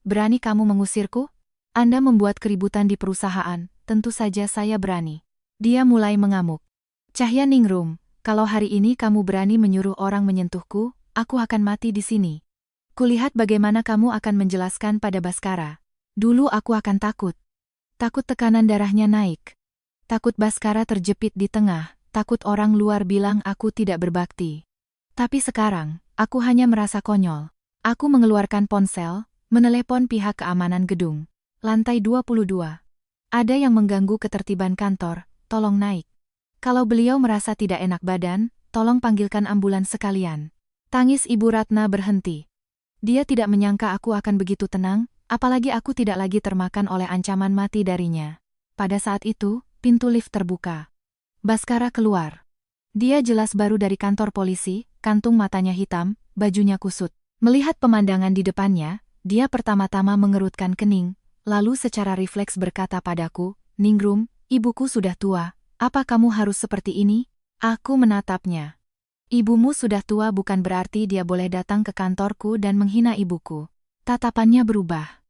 Berani kamu mengusirku? Anda membuat keributan di perusahaan, tentu saja saya berani. Dia mulai mengamuk. Cahya Ningrum. Kalau hari ini kamu berani menyuruh orang menyentuhku, aku akan mati di sini. Kulihat bagaimana kamu akan menjelaskan pada Baskara. Dulu aku akan takut. Takut tekanan darahnya naik. Takut Baskara terjepit di tengah, takut orang luar bilang aku tidak berbakti. Tapi sekarang, aku hanya merasa konyol. Aku mengeluarkan ponsel, menelepon pihak keamanan gedung. Lantai 22. Ada yang mengganggu ketertiban kantor, tolong naik. Kalau beliau merasa tidak enak badan, tolong panggilkan ambulans sekalian. Tangis Ibu Ratna berhenti. Dia tidak menyangka aku akan begitu tenang, apalagi aku tidak lagi termakan oleh ancaman mati darinya. Pada saat itu, pintu lift terbuka. Baskara keluar. Dia jelas baru dari kantor polisi, kantung matanya hitam, bajunya kusut. Melihat pemandangan di depannya, dia pertama-tama mengerutkan kening, lalu secara refleks berkata padaku, Ningrum, ibuku sudah tua. Apa kamu harus seperti ini? Aku menatapnya. Ibumu sudah tua bukan berarti dia boleh datang ke kantorku dan menghina ibuku. Tatapannya berubah.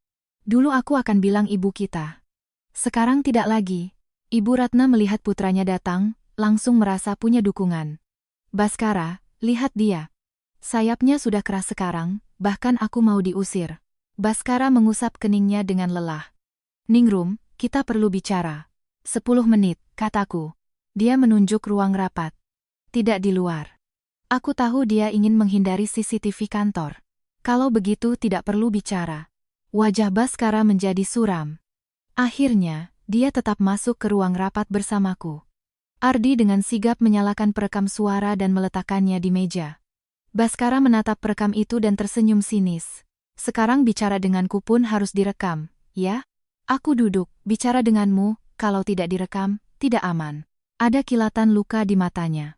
Dulu aku akan bilang ibu kita. Sekarang tidak lagi. Ibu Ratna melihat putranya datang, langsung merasa punya dukungan. Baskara, lihat dia. Sayapnya sudah keras sekarang, bahkan aku mau diusir. Baskara mengusap keningnya dengan lelah. Ningrum, kita perlu bicara. 10 menit, kataku. Dia menunjuk ruang rapat. Tidak di luar. Aku tahu dia ingin menghindari CCTV kantor. Kalau begitu tidak perlu bicara. Wajah Baskara menjadi suram. Akhirnya, dia tetap masuk ke ruang rapat bersamaku. Ardi dengan sigap menyalakan perekam suara dan meletakkannya di meja. Baskara menatap perekam itu dan tersenyum sinis. Sekarang bicara denganku pun harus direkam, ya? Aku duduk, bicara denganmu. Kalau tidak direkam, tidak aman. Ada kilatan luka di matanya.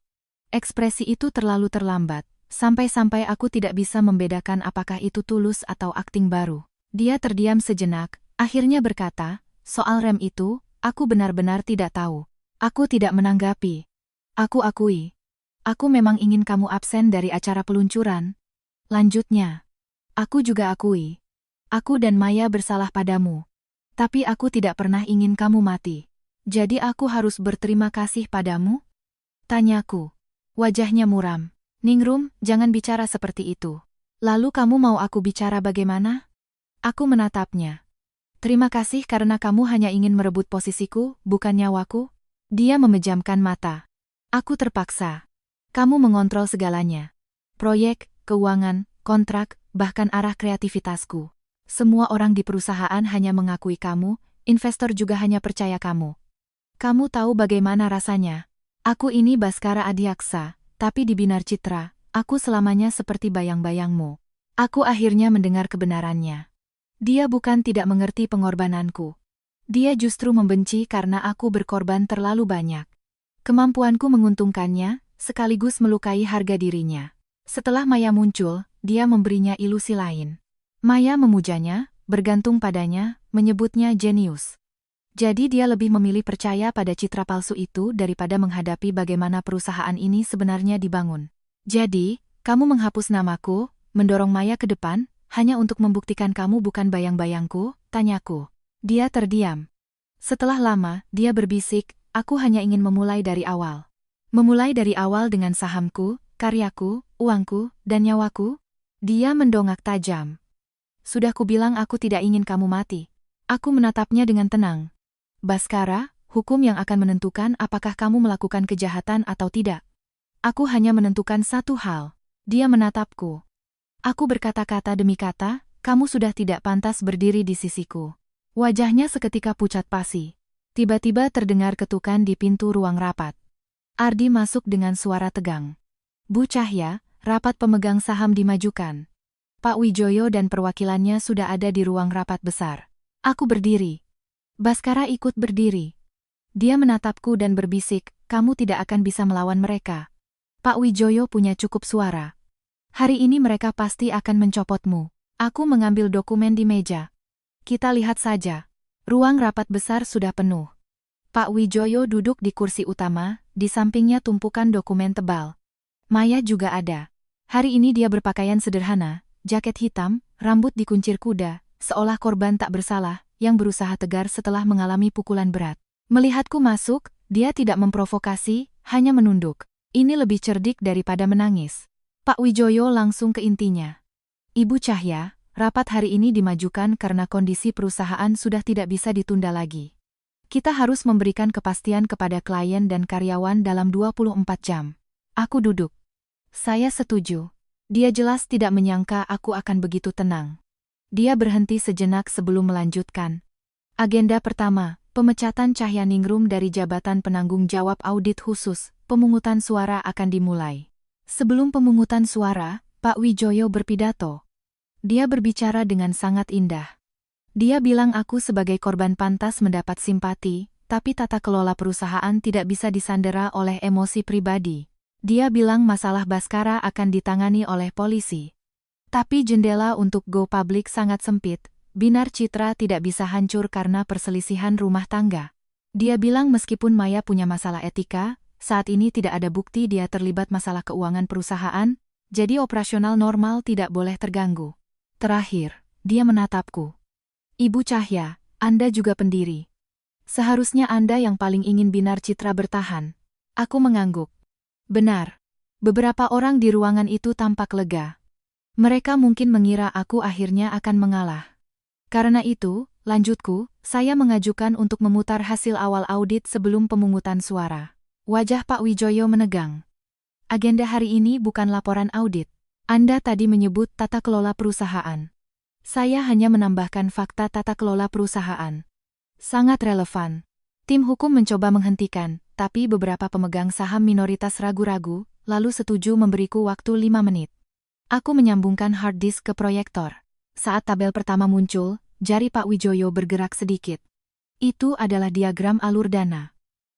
Ekspresi itu terlalu terlambat, sampai-sampai aku tidak bisa membedakan apakah itu tulus atau akting baru. Dia terdiam sejenak, akhirnya berkata, soal rem itu, aku benar-benar tidak tahu. Aku tidak menanggapi. Aku akui. Aku memang ingin kamu absen dari acara peluncuran. Lanjutnya. Aku juga akui. Aku dan Maya bersalah padamu. Tapi aku tidak pernah ingin kamu mati. Jadi aku harus berterima kasih padamu? Tanyaku. Wajahnya muram. Ningrum, jangan bicara seperti itu. Lalu kamu mau aku bicara bagaimana? Aku menatapnya. Terima kasih karena kamu hanya ingin merebut posisiku, bukan nyawaku. Dia memejamkan mata. Aku terpaksa. Kamu mengontrol segalanya. Proyek, keuangan, kontrak, bahkan arah kreativitasku. Semua orang di perusahaan hanya mengakui kamu, investor juga hanya percaya kamu. Kamu tahu bagaimana rasanya? Aku ini Baskara Adiaksa, tapi di Binar Citra, aku selamanya seperti bayang-bayangmu. Aku akhirnya mendengar kebenarannya. Dia bukan tidak mengerti pengorbananku. Dia justru membenci karena aku berkorban terlalu banyak. Kemampuanku menguntungkannya, sekaligus melukai harga dirinya. Setelah Maya muncul, dia memberinya ilusi lain. Maya memujanya, bergantung padanya, menyebutnya jenius. Jadi dia lebih memilih percaya pada citra palsu itu daripada menghadapi bagaimana perusahaan ini sebenarnya dibangun. Jadi, kamu menghapus namaku, mendorong Maya ke depan, hanya untuk membuktikan kamu bukan bayang-bayangku, tanyaku. Dia terdiam. Setelah lama, dia berbisik, aku hanya ingin memulai dari awal. Memulai dari awal dengan sahamku, karyaku, uangku, dan nyawaku? Dia mendongak tajam. Sudah kubilang aku tidak ingin kamu mati. Aku menatapnya dengan tenang. Baskara, hukum yang akan menentukan apakah kamu melakukan kejahatan atau tidak. Aku hanya menentukan satu hal. Dia menatapku. Aku berkata-kata demi kata, kamu sudah tidak pantas berdiri di sisiku. Wajahnya seketika pucat pasi. Tiba-tiba terdengar ketukan di pintu ruang rapat. Ardi masuk dengan suara tegang. Bu Cahya, rapat pemegang saham dimajukan. Pak Wijoyo dan perwakilannya sudah ada di ruang rapat besar. Aku berdiri. Baskara ikut berdiri. Dia menatapku dan berbisik, kamu tidak akan bisa melawan mereka. Pak Wijoyo punya cukup suara. Hari ini mereka pasti akan mencopotmu. Aku mengambil dokumen di meja. Kita lihat saja. Ruang rapat besar sudah penuh. Pak Wijoyo duduk di kursi utama, di sampingnya tumpukan dokumen tebal. Maya juga ada. Hari ini dia berpakaian sederhana, jaket hitam, rambut dikuncir kuda, seolah korban tak bersalah, yang berusaha tegar setelah mengalami pukulan berat. Melihatku masuk, dia tidak memprovokasi, hanya menunduk. Ini lebih cerdik daripada menangis. Pak Wijoyo langsung ke intinya. Ibu Cahya, rapat hari ini dimajukan karena kondisi perusahaan sudah tidak bisa ditunda lagi. Kita harus memberikan kepastian kepada klien dan karyawan dalam 24 jam. Aku duduk. Saya setuju. Dia jelas tidak menyangka aku akan begitu tenang. Dia berhenti sejenak sebelum melanjutkan. Agenda pertama, pemecatan Cahyaningrum dari jabatan penanggung jawab audit khusus, pemungutan suara akan dimulai. Sebelum pemungutan suara, Pak Wijoyo berpidato. Dia berbicara dengan sangat indah. Dia bilang aku sebagai korban pantas mendapat simpati, tapi tata kelola perusahaan tidak bisa disandera oleh emosi pribadi. Dia bilang masalah Baskara akan ditangani oleh polisi. Tapi jendela untuk go public sangat sempit, Binar Citra tidak bisa hancur karena perselisihan rumah tangga. Dia bilang meskipun Maya punya masalah etika, saat ini tidak ada bukti dia terlibat masalah keuangan perusahaan, jadi operasional normal tidak boleh terganggu. Terakhir, dia menatapku. Ibu Cahya, Anda juga pendiri. Seharusnya Anda yang paling ingin Binar Citra bertahan. Aku mengangguk. Benar. Beberapa orang di ruangan itu tampak lega. Mereka mungkin mengira aku akhirnya akan mengalah. Karena itu, lanjutku, saya mengajukan untuk memutar hasil awal audit sebelum pemungutan suara. Wajah Pak Wijoyo menegang. Agenda hari ini bukan laporan audit. Anda tadi menyebut tata kelola perusahaan. Saya hanya menambahkan fakta tata kelola perusahaan. Sangat relevan. Tim hukum mencoba menghentikan, tapi beberapa pemegang saham minoritas ragu-ragu, lalu setuju memberiku waktu 5 menit. Aku menyambungkan hard disk ke proyektor. Saat tabel pertama muncul, jari Pak Wijoyo bergerak sedikit. Itu adalah diagram alur dana.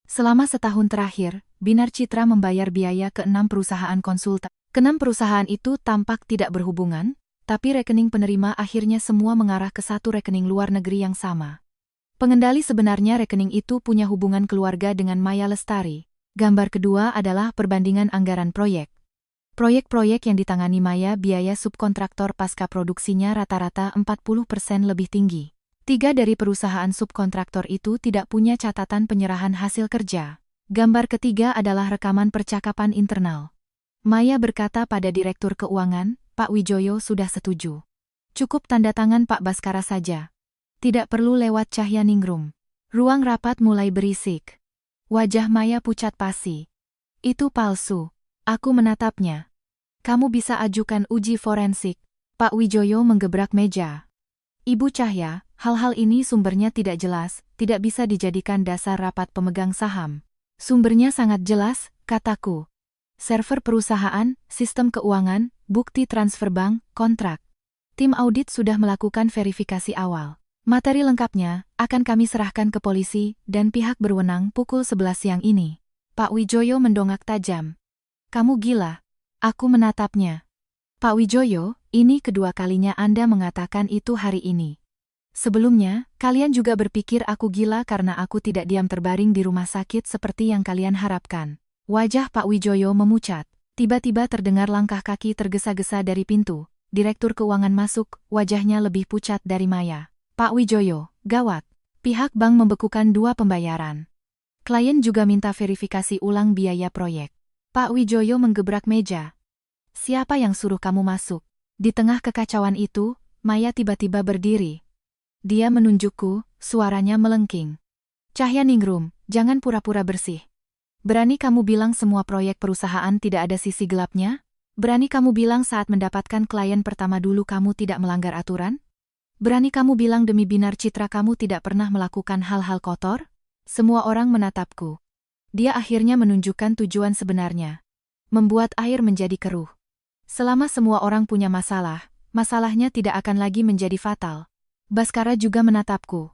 Selama setahun terakhir, Binar Citra membayar biaya ke 6 perusahaan konsultan. Ke-6 perusahaan itu tampak tidak berhubungan, tapi rekening penerima akhirnya semua mengarah ke satu rekening luar negeri yang sama. Pengendali sebenarnya rekening itu punya hubungan keluarga dengan Maya Lestari. Gambar kedua adalah perbandingan anggaran proyek. Proyek-proyek yang ditangani Maya biaya subkontraktor pasca produksinya rata-rata 40% lebih tinggi. 3 dari perusahaan subkontraktor itu tidak punya catatan penyerahan hasil kerja. Gambar ketiga adalah rekaman percakapan internal. Maya berkata pada Direktur Keuangan, Pak Wijoyo sudah setuju. Cukup tanda tangan Pak Baskara saja. Tidak perlu lewat Cahyaningrum. Ruang rapat mulai berisik. Wajah Maya pucat pasi. Itu palsu. Aku menatapnya. Kamu bisa ajukan uji forensik. Pak Wijoyo menggebrak meja. Ibu Cahya, hal-hal ini sumbernya tidak jelas, tidak bisa dijadikan dasar rapat pemegang saham. Sumbernya sangat jelas, kataku. Server perusahaan, sistem keuangan, bukti transfer bank, kontrak. Tim audit sudah melakukan verifikasi awal. Materi lengkapnya akan kami serahkan ke polisi dan pihak berwenang pukul 11 siang ini. Pak Wijoyo mendongak tajam. Kamu gila. Aku menatapnya. Pak Wijoyo, ini kedua kalinya Anda mengatakan itu hari ini. Sebelumnya, kalian juga berpikir aku gila karena aku tidak diam terbaring di rumah sakit seperti yang kalian harapkan. Wajah Pak Wijoyo memucat. Tiba-tiba terdengar langkah kaki tergesa-gesa dari pintu. Direktur keuangan masuk, wajahnya lebih pucat dari Maya. Pak Wijoyo, gawat. Pihak bank membekukan 2 pembayaran. Klien juga minta verifikasi ulang biaya proyek. Pak Wijoyo menggebrak meja. Siapa yang suruh kamu masuk? Di tengah kekacauan itu, Maya tiba-tiba berdiri. Dia menunjukku, suaranya melengking. Cahya Ningrum, jangan pura-pura bersih. Berani kamu bilang semua proyek perusahaan tidak ada sisi gelapnya? Berani kamu bilang saat mendapatkan klien pertama dulu kamu tidak melanggar aturan? Berani kamu bilang demi binar citra kamu tidak pernah melakukan hal-hal kotor? Semua orang menatapku. Dia akhirnya menunjukkan tujuan sebenarnya. Membuat air menjadi keruh. Selama semua orang punya masalah, masalahnya tidak akan lagi menjadi fatal. Baskara juga menatapku.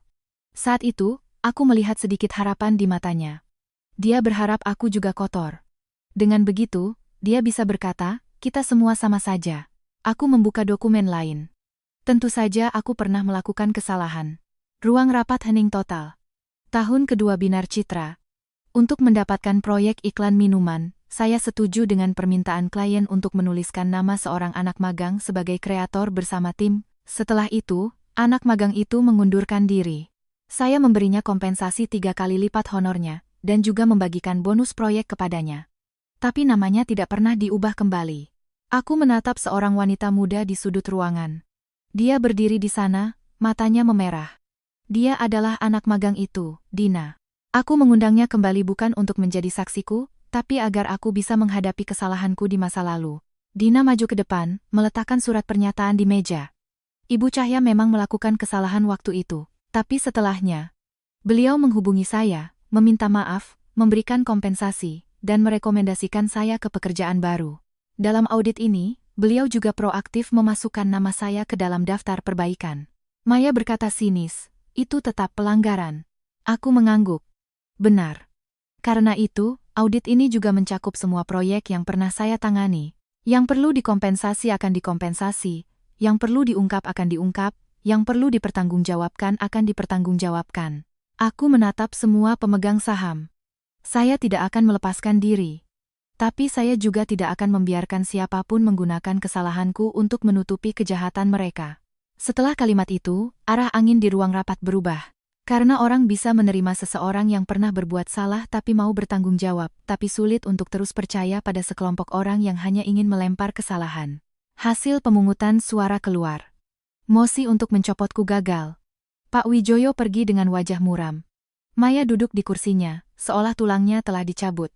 Saat itu, aku melihat sedikit harapan di matanya. Dia berharap aku juga kotor. Dengan begitu, dia bisa berkata, kita semua sama saja. Aku membuka dokumen lain. Tentu saja aku pernah melakukan kesalahan. Ruang rapat hening total. Tahun kedua Binar Citra. Untuk mendapatkan proyek iklan minuman, saya setuju dengan permintaan klien untuk menuliskan nama seorang anak magang sebagai kreator bersama tim. Setelah itu, anak magang itu mengundurkan diri. Saya memberinya kompensasi 3 kali lipat honornya, dan juga membagikan bonus proyek kepadanya. Tapi namanya tidak pernah diubah kembali. Aku menatap seorang wanita muda di sudut ruangan. Dia berdiri di sana, matanya memerah. Dia adalah anak magang itu, Dina. Aku mengundangnya kembali bukan untuk menjadi saksiku, tapi agar aku bisa menghadapi kesalahanku di masa lalu. Dina maju ke depan, meletakkan surat pernyataan di meja. Ibu Cahya memang melakukan kesalahan waktu itu, tapi setelahnya, beliau menghubungi saya, meminta maaf, memberikan kompensasi, dan merekomendasikan saya ke pekerjaan baru. Dalam audit ini, beliau juga proaktif memasukkan nama saya ke dalam daftar perbaikan. Maya berkata sinis, itu tetap pelanggaran. Aku mengangguk. Benar. Karena itu, audit ini juga mencakup semua proyek yang pernah saya tangani. Yang perlu dikompensasi akan dikompensasi, yang perlu diungkap akan diungkap, yang perlu dipertanggungjawabkan akan dipertanggungjawabkan. Aku menatap semua pemegang saham. Saya tidak akan melepaskan diri. Tapi saya juga tidak akan membiarkan siapapun menggunakan kesalahanku untuk menutupi kejahatan mereka. Setelah kalimat itu, arah angin di ruang rapat berubah. Karena orang bisa menerima seseorang yang pernah berbuat salah tapi mau bertanggung jawab, tapi sulit untuk terus percaya pada sekelompok orang yang hanya ingin melempar kesalahan. Hasil pemungutan suara keluar. Mosi untuk mencopotku gagal. Pak Wijoyo pergi dengan wajah muram. Maya duduk di kursinya, seolah tulangnya telah dicabut.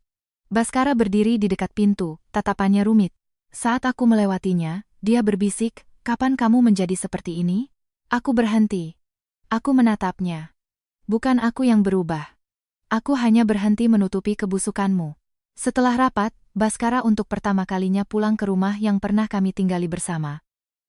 Baskara berdiri di dekat pintu, tatapannya rumit. Saat aku melewatinya, dia berbisik, kapan kamu menjadi seperti ini? Aku berhenti. Aku menatapnya. Bukan aku yang berubah. Aku hanya berhenti menutupi kebusukanmu. Setelah rapat, Baskara untuk pertama kalinya pulang ke rumah yang pernah kami tinggali bersama.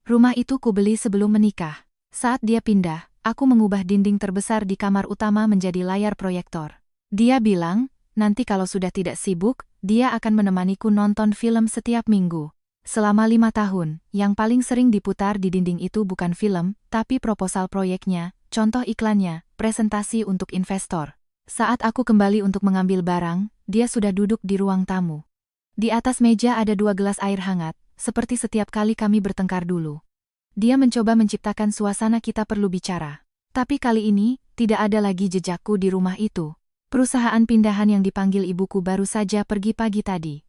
Rumah itu kubeli sebelum menikah. Saat dia pindah, aku mengubah dinding terbesar di kamar utama menjadi layar proyektor. Dia bilang, nanti kalau sudah tidak sibuk, dia akan menemaniku nonton film setiap minggu. Selama 5 tahun, yang paling sering diputar di dinding itu bukan film, tapi proposal proyeknya, contoh iklannya, presentasi untuk investor. Saat aku kembali untuk mengambil barang, dia sudah duduk di ruang tamu. Di atas meja ada 2 gelas air hangat, seperti setiap kali kami bertengkar dulu. Dia mencoba menciptakan suasana kita perlu bicara. Tapi kali ini, tidak ada lagi jejakku di rumah itu. Perusahaan pindahan yang dipanggil ibuku baru saja pergi pagi tadi.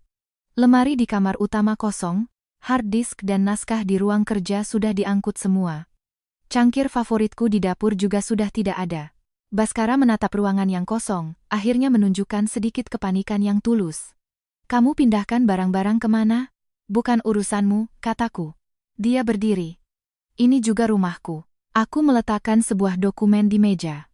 Lemari di kamar utama kosong, hard disk dan naskah di ruang kerja sudah diangkut semua. Cangkir favoritku di dapur juga sudah tidak ada. Baskara menatap ruangan yang kosong, akhirnya menunjukkan sedikit kepanikan yang tulus. Kamu pindahkan barang-barang kemana? Bukan urusanmu, kataku. Dia berdiri. Ini juga rumahku. Aku meletakkan sebuah dokumen di meja.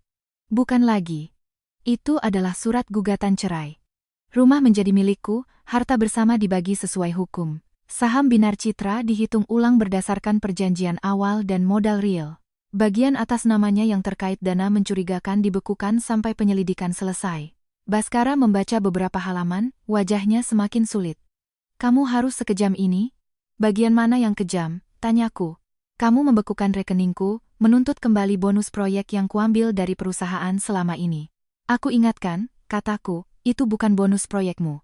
Bukan lagi. Itu adalah surat gugatan cerai. Rumah menjadi milikku, harta bersama dibagi sesuai hukum. Saham Binar Citra dihitung ulang berdasarkan perjanjian awal dan modal real. Bagian atas namanya yang terkait dana mencurigakan dibekukan sampai penyelidikan selesai. Baskara membaca beberapa halaman, wajahnya semakin sulit. Kamu harus sekejam ini? Bagian mana yang kejam? Tanyaku. Kamu membekukan rekeningku, menuntut kembali bonus proyek yang kuambil dari perusahaan selama ini. Aku ingatkan, kataku, itu bukan bonus proyekmu.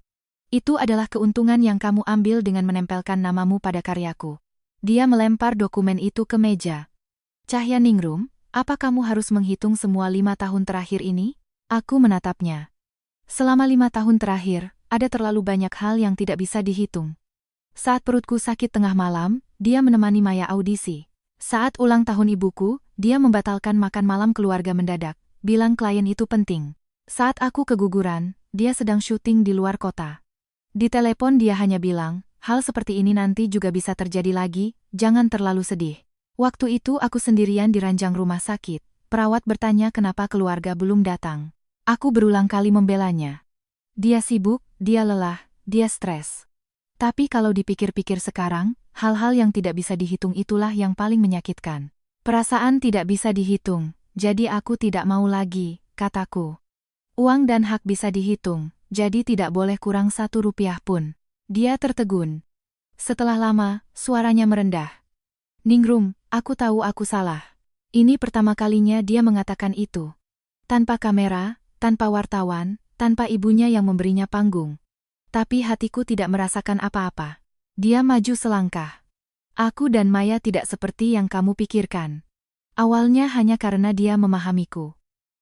Itu adalah keuntungan yang kamu ambil dengan menempelkan namamu pada karyaku. Dia melempar dokumen itu ke meja. Cahya Ningrum, apa kamu harus menghitung semua 5 tahun terakhir ini? Aku menatapnya. Selama 5 tahun terakhir, ada terlalu banyak hal yang tidak bisa dihitung. Saat perutku sakit tengah malam, dia menemani Maya audisi. Saat ulang tahun ibuku, dia membatalkan makan malam keluarga mendadak, bilang klien itu penting. Saat aku keguguran, dia sedang syuting di luar kota. Di telepon dia hanya bilang, hal seperti ini nanti juga bisa terjadi lagi, jangan terlalu sedih. Waktu itu aku sendirian di ranjang rumah sakit. Perawat bertanya kenapa keluarga belum datang. Aku berulang kali membelanya. Dia sibuk, dia lelah, dia stres. Tapi kalau dipikir-pikir sekarang, hal-hal yang tidak bisa dihitung itulah yang paling menyakitkan. Perasaan tidak bisa dihitung, jadi aku tidak mau lagi, kataku. Uang dan hak bisa dihitung, jadi tidak boleh kurang 1 rupiah pun. Dia tertegun. Setelah lama, suaranya merendah. Ningrum, aku tahu aku salah. Ini pertama kalinya dia mengatakan itu. Tanpa kamera, tanpa wartawan, tanpa ibunya yang memberinya panggung. Tapi hatiku tidak merasakan apa-apa. Dia maju selangkah. Aku dan Maya tidak seperti yang kamu pikirkan. Awalnya hanya karena dia memahamiku.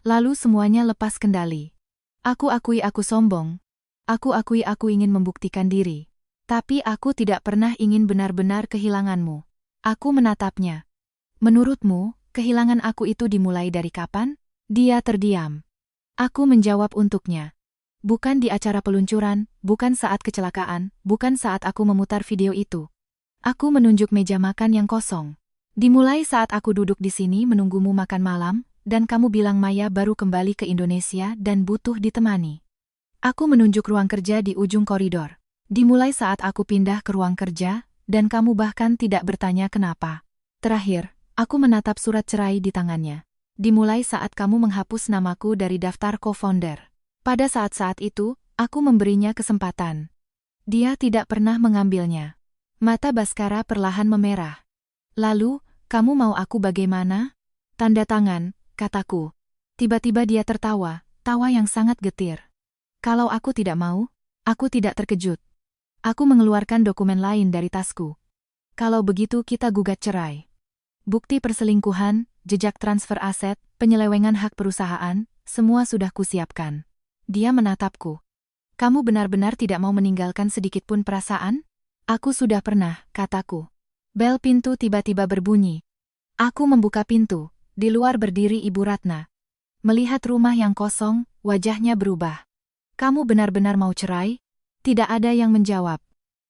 Lalu semuanya lepas kendali. Aku akui aku sombong. Aku akui aku ingin membuktikan diri. Tapi aku tidak pernah ingin benar-benar kehilanganmu. Aku menatapnya. Menurutmu, kehilangan aku itu dimulai dari kapan? Dia terdiam. Aku menjawab untuknya. Bukan di acara peluncuran, bukan saat kecelakaan, bukan saat aku memutar video itu. Aku menunjuk meja makan yang kosong. Dimulai saat aku duduk di sini menunggumu makan malam, dan kamu bilang Maya baru kembali ke Indonesia dan butuh ditemani. Aku menunjuk ruang kerja di ujung koridor. Dimulai saat aku pindah ke ruang kerja, dan kamu bahkan tidak bertanya kenapa. Terakhir, aku menatap surat cerai di tangannya. Dimulai saat kamu menghapus namaku dari daftar co-founder. Pada saat-saat itu, aku memberinya kesempatan. Dia tidak pernah mengambilnya. Mata Baskara perlahan memerah. Lalu, kamu mau aku bagaimana? Tanda tangan, kataku. Tiba-tiba dia tertawa, tawa yang sangat getir. Kalau aku tidak mau, aku tidak terkejut. Aku mengeluarkan dokumen lain dari tasku. Kalau begitu kita gugat cerai. Bukti perselingkuhan, jejak transfer aset, penyelewengan hak perusahaan, semua sudah kusiapkan. Dia menatapku. Kamu benar-benar tidak mau meninggalkan sedikitpun perasaan? Aku sudah pernah, kataku. Bel pintu tiba-tiba berbunyi. Aku membuka pintu. Di luar berdiri Ibu Ratna. Melihat rumah yang kosong, wajahnya berubah. Kamu benar-benar mau cerai? Tidak ada yang menjawab.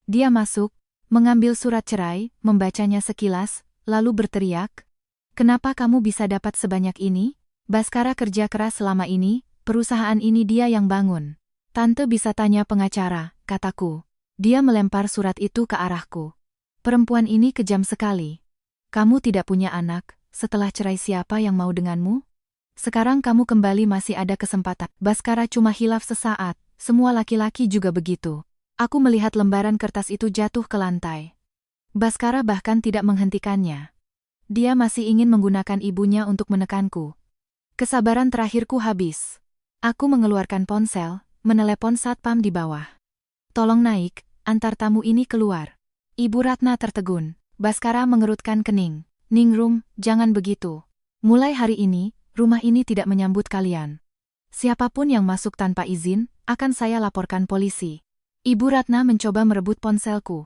Dia masuk, mengambil surat cerai, membacanya sekilas, lalu berteriak. Kenapa kamu bisa dapat sebanyak ini? Baskara kerja keras selama ini. Perusahaan ini dia yang bangun. Tante bisa tanya pengacara, kataku. Dia melempar surat itu ke arahku. Perempuan ini kejam sekali. Kamu tidak punya anak, setelah cerai siapa yang mau denganmu? Sekarang kamu kembali masih ada kesempatan. Baskara cuma hilaf sesaat, semua laki-laki juga begitu. Aku melihat lembaran kertas itu jatuh ke lantai. Baskara bahkan tidak menghentikannya. Dia masih ingin menggunakan ibunya untuk menekanku. Kesabaran terakhirku habis. Aku mengeluarkan ponsel, menelepon satpam di bawah. Tolong naik, antar tamu ini keluar. Ibu Ratna tertegun. Baskara mengerutkan kening. Ningrum, jangan begitu. Mulai hari ini, rumah ini tidak menyambut kalian. Siapapun yang masuk tanpa izin, akan saya laporkan polisi. Ibu Ratna mencoba merebut ponselku.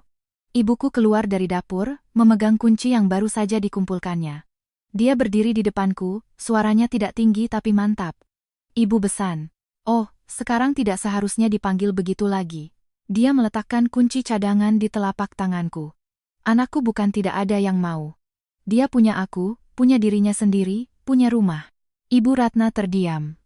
Ibuku keluar dari dapur, memegang kunci yang baru saja dikumpulkannya. Dia berdiri di depanku, suaranya tidak tinggi tapi mantap. Ibu besan. Oh, sekarang tidak seharusnya dipanggil begitu lagi. Dia meletakkan kunci cadangan di telapak tanganku. Anakku bukan tidak ada yang mau. Dia punya aku, punya dirinya sendiri, punya rumah. Ibu Ratna terdiam.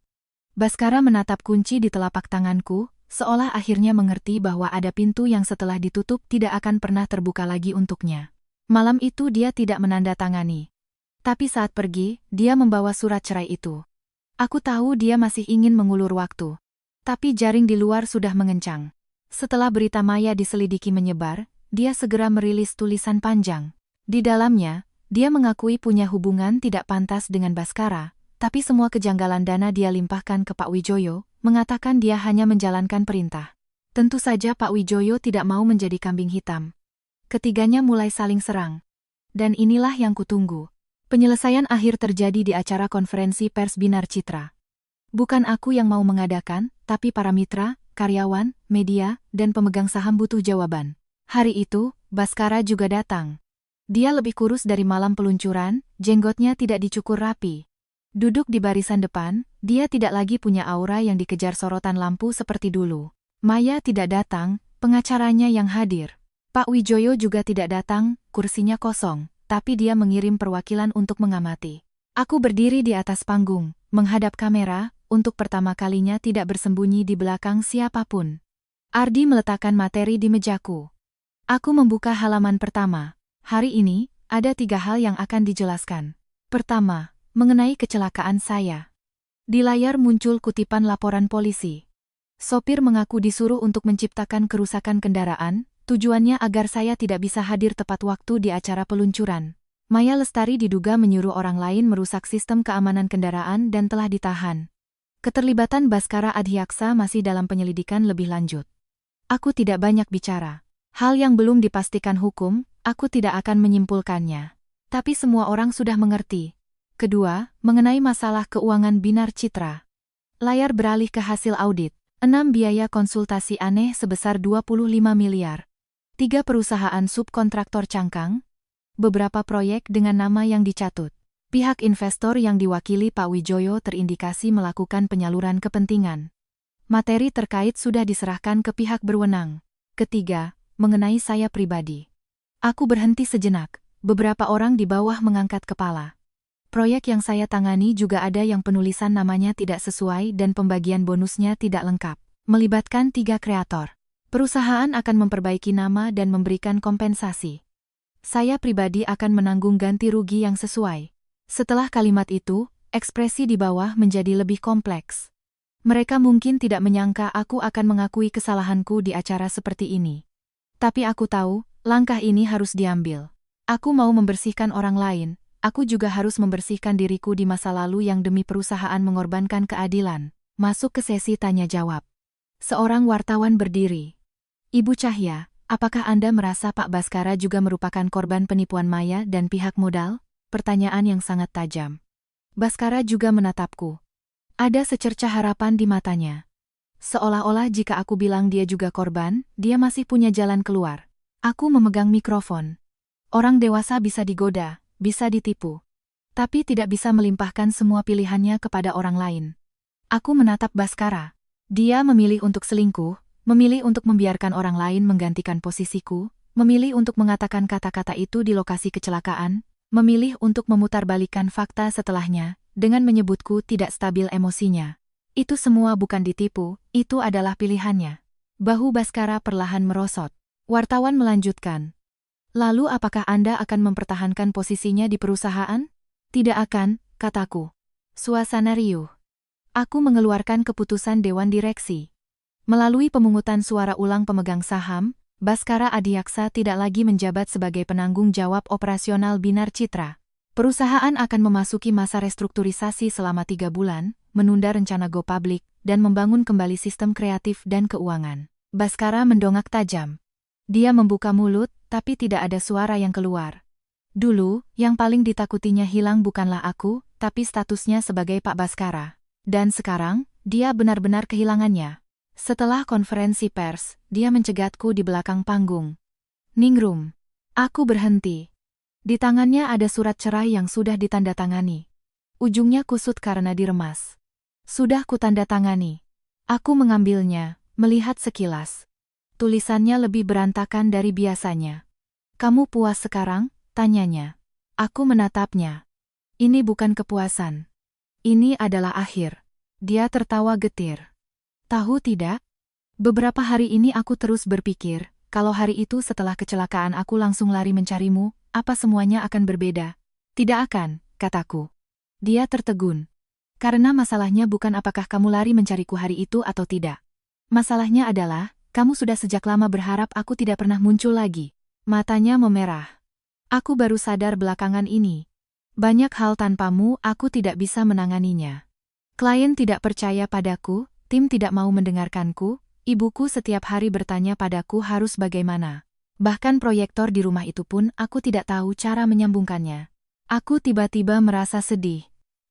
Baskara menatap kunci di telapak tanganku, seolah akhirnya mengerti bahwa ada pintu yang setelah ditutup tidak akan pernah terbuka lagi untuknya. Malam itu dia tidak menandatangani. Tapi saat pergi, dia membawa surat cerai itu. Aku tahu dia masih ingin mengulur waktu. Tapi jaring di luar sudah mengencang. Setelah berita Maya diselidiki menyebar, dia segera merilis tulisan panjang. Di dalamnya, dia mengakui punya hubungan tidak pantas dengan Baskara, tapi semua kejanggalan dana dia limpahkan ke Pak Wijoyo, mengatakan dia hanya menjalankan perintah. Tentu saja Pak Wijoyo tidak mau menjadi kambing hitam. Ketiganya mulai saling serang. Dan inilah yang kutunggu. Penyelesaian akhir terjadi di acara konferensi pers Binar Citra. Bukan aku yang mau mengadakan, tapi para mitra, karyawan, media, dan pemegang saham butuh jawaban. Hari itu, Baskara juga datang. Dia lebih kurus dari malam peluncuran, jenggotnya tidak dicukur rapi. Duduk di barisan depan, dia tidak lagi punya aura yang dikejar sorotan lampu seperti dulu. Maya tidak datang, pengacaranya yang hadir. Pak Wijoyo juga tidak datang, kursinya kosong, tapi dia mengirim perwakilan untuk mengamati. Aku berdiri di atas panggung, menghadap kamera, untuk pertama kalinya tidak bersembunyi di belakang siapapun. Ardi meletakkan materi di mejaku. Aku membuka halaman pertama. Hari ini, ada 3 hal yang akan dijelaskan. Pertama, mengenai kecelakaan saya. Di layar muncul kutipan laporan polisi. Sopir mengaku disuruh untuk menciptakan kerusakan kendaraan, tujuannya agar saya tidak bisa hadir tepat waktu di acara peluncuran. Maya Lestari diduga menyuruh orang lain merusak sistem keamanan kendaraan dan telah ditahan. Keterlibatan Baskara Adhyaksa masih dalam penyelidikan lebih lanjut. Aku tidak banyak bicara. Hal yang belum dipastikan hukum, aku tidak akan menyimpulkannya. Tapi semua orang sudah mengerti. Kedua, mengenai masalah keuangan Binar Citra. Layar beralih ke hasil audit. 6 biaya konsultasi aneh sebesar 25 miliar. 3 perusahaan subkontraktor cangkang. Beberapa proyek dengan nama yang dicatut. Pihak investor yang diwakili Pak Wijoyo terindikasi melakukan penyaluran kepentingan. Materi terkait sudah diserahkan ke pihak berwenang. Ketiga, mengenai saya pribadi. Aku berhenti sejenak, beberapa orang di bawah mengangkat kepala. Proyek yang saya tangani juga ada yang penulisan namanya tidak sesuai dan pembagian bonusnya tidak lengkap, melibatkan 3 kreator. Perusahaan akan memperbaiki nama dan memberikan kompensasi. Saya pribadi akan menanggung ganti rugi yang sesuai. Setelah kalimat itu, ekspresi di bawah menjadi lebih kompleks. Mereka mungkin tidak menyangka aku akan mengakui kesalahanku di acara seperti ini. Tapi aku tahu, langkah ini harus diambil. Aku mau membersihkan orang lain, aku juga harus membersihkan diriku di masa lalu yang demi perusahaan mengorbankan keadilan. Masuk ke sesi tanya jawab. Seorang wartawan berdiri. Ibu Cahya, apakah Anda merasa Pak Baskara juga merupakan korban penipuan Maya dan pihak modal? Pertanyaan yang sangat tajam. Baskara juga menatapku. Ada secercah harapan di matanya. Seolah-olah jika aku bilang dia juga korban, dia masih punya jalan keluar. Aku memegang mikrofon. Orang dewasa bisa digoda, bisa ditipu. Tapi tidak bisa melimpahkan semua pilihannya kepada orang lain. Aku menatap Baskara. Dia memilih untuk selingkuh, memilih untuk membiarkan orang lain menggantikan posisiku, memilih untuk mengatakan kata-kata itu di lokasi kecelakaan, memilih untuk memutarbalikkan fakta setelahnya, dengan menyebutku tidak stabil emosinya. Itu semua bukan ditipu, itu adalah pilihannya. Bahu Baskara perlahan merosot. Wartawan melanjutkan. Lalu apakah Anda akan mempertahankan posisinya di perusahaan? Tidak akan, kataku. Suasana riuh. Aku mengeluarkan keputusan Dewan Direksi. Melalui pemungutan suara ulang pemegang saham, Baskara Adhyaksa tidak lagi menjabat sebagai penanggung jawab operasional Binar Citra. Perusahaan akan memasuki masa restrukturisasi selama 3 bulan, menunda rencana go public, dan membangun kembali sistem kreatif dan keuangan. Baskara mendongak tajam. Dia membuka mulut, tapi tidak ada suara yang keluar. Dulu, yang paling ditakutinya hilang bukanlah aku, tapi statusnya sebagai Pak Baskara. Dan sekarang, dia benar-benar kehilangannya. Setelah konferensi pers, dia mencegatku di belakang panggung. Ningrum. Aku berhenti. Di tangannya ada surat cerai yang sudah ditandatangani. Ujungnya kusut karena diremas. Sudah kutandatangani. Aku mengambilnya, melihat sekilas. Tulisannya lebih berantakan dari biasanya. Kamu puas sekarang? Tanyanya. Aku menatapnya. Ini bukan kepuasan. Ini adalah akhir. Dia tertawa getir. Tahu tidak? Beberapa hari ini aku terus berpikir, kalau hari itu setelah kecelakaan aku langsung lari mencarimu, apa semuanya akan berbeda? Tidak akan, kataku. Dia tertegun. Karena masalahnya bukan apakah kamu lari mencariku hari itu atau tidak. Masalahnya adalah, kamu sudah sejak lama berharap aku tidak pernah muncul lagi. Matanya memerah. Aku baru sadar belakangan ini. Banyak hal tanpamu aku tidak bisa menanganinya. Klien tidak percaya padaku, tim tidak mau mendengarkanku, ibuku setiap hari bertanya padaku harus bagaimana. Bahkan proyektor di rumah itu pun aku tidak tahu cara menyambungkannya. Aku tiba-tiba merasa sedih.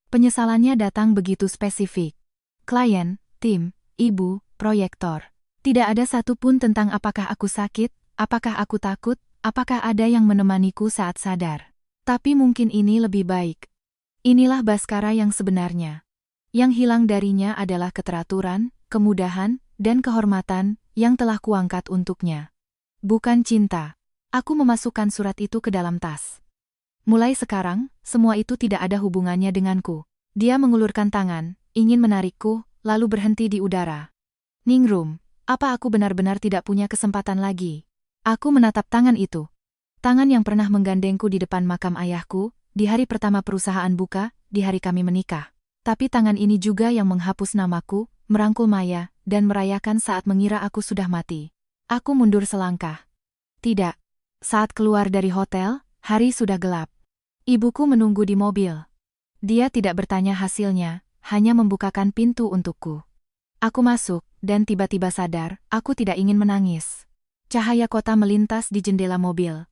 Penyesalannya datang begitu spesifik. Klien, tim, ibu, proyektor. Tidak ada satupun tentang apakah aku sakit, apakah aku takut, apakah ada yang menemaniku saat sadar. Tapi mungkin ini lebih baik. Inilah Baskara yang sebenarnya. Yang hilang darinya adalah keteraturan, kemudahan, dan kehormatan yang telah kuangkat untuknya. Bukan cinta. Aku memasukkan surat itu ke dalam tas. Mulai sekarang, semua itu tidak ada hubungannya denganku. Dia mengulurkan tangan, ingin menarikku, lalu berhenti di udara. Ningrum, apa aku benar-benar tidak punya kesempatan lagi? Aku menatap tangan itu. Tangan yang pernah menggandengku di depan makam ayahku, di hari pertama perusahaan buka, di hari kami menikah. Tapi tangan ini juga yang menghapus namaku, merangkul Maya, dan merayakan saat mengira aku sudah mati. Aku mundur selangkah. Tidak. Saat keluar dari hotel, hari sudah gelap. Ibuku menunggu di mobil. Dia tidak bertanya hasilnya, hanya membukakan pintu untukku. Aku masuk, dan tiba-tiba sadar, aku tidak ingin menangis. Cahaya kota melintas di jendela mobil.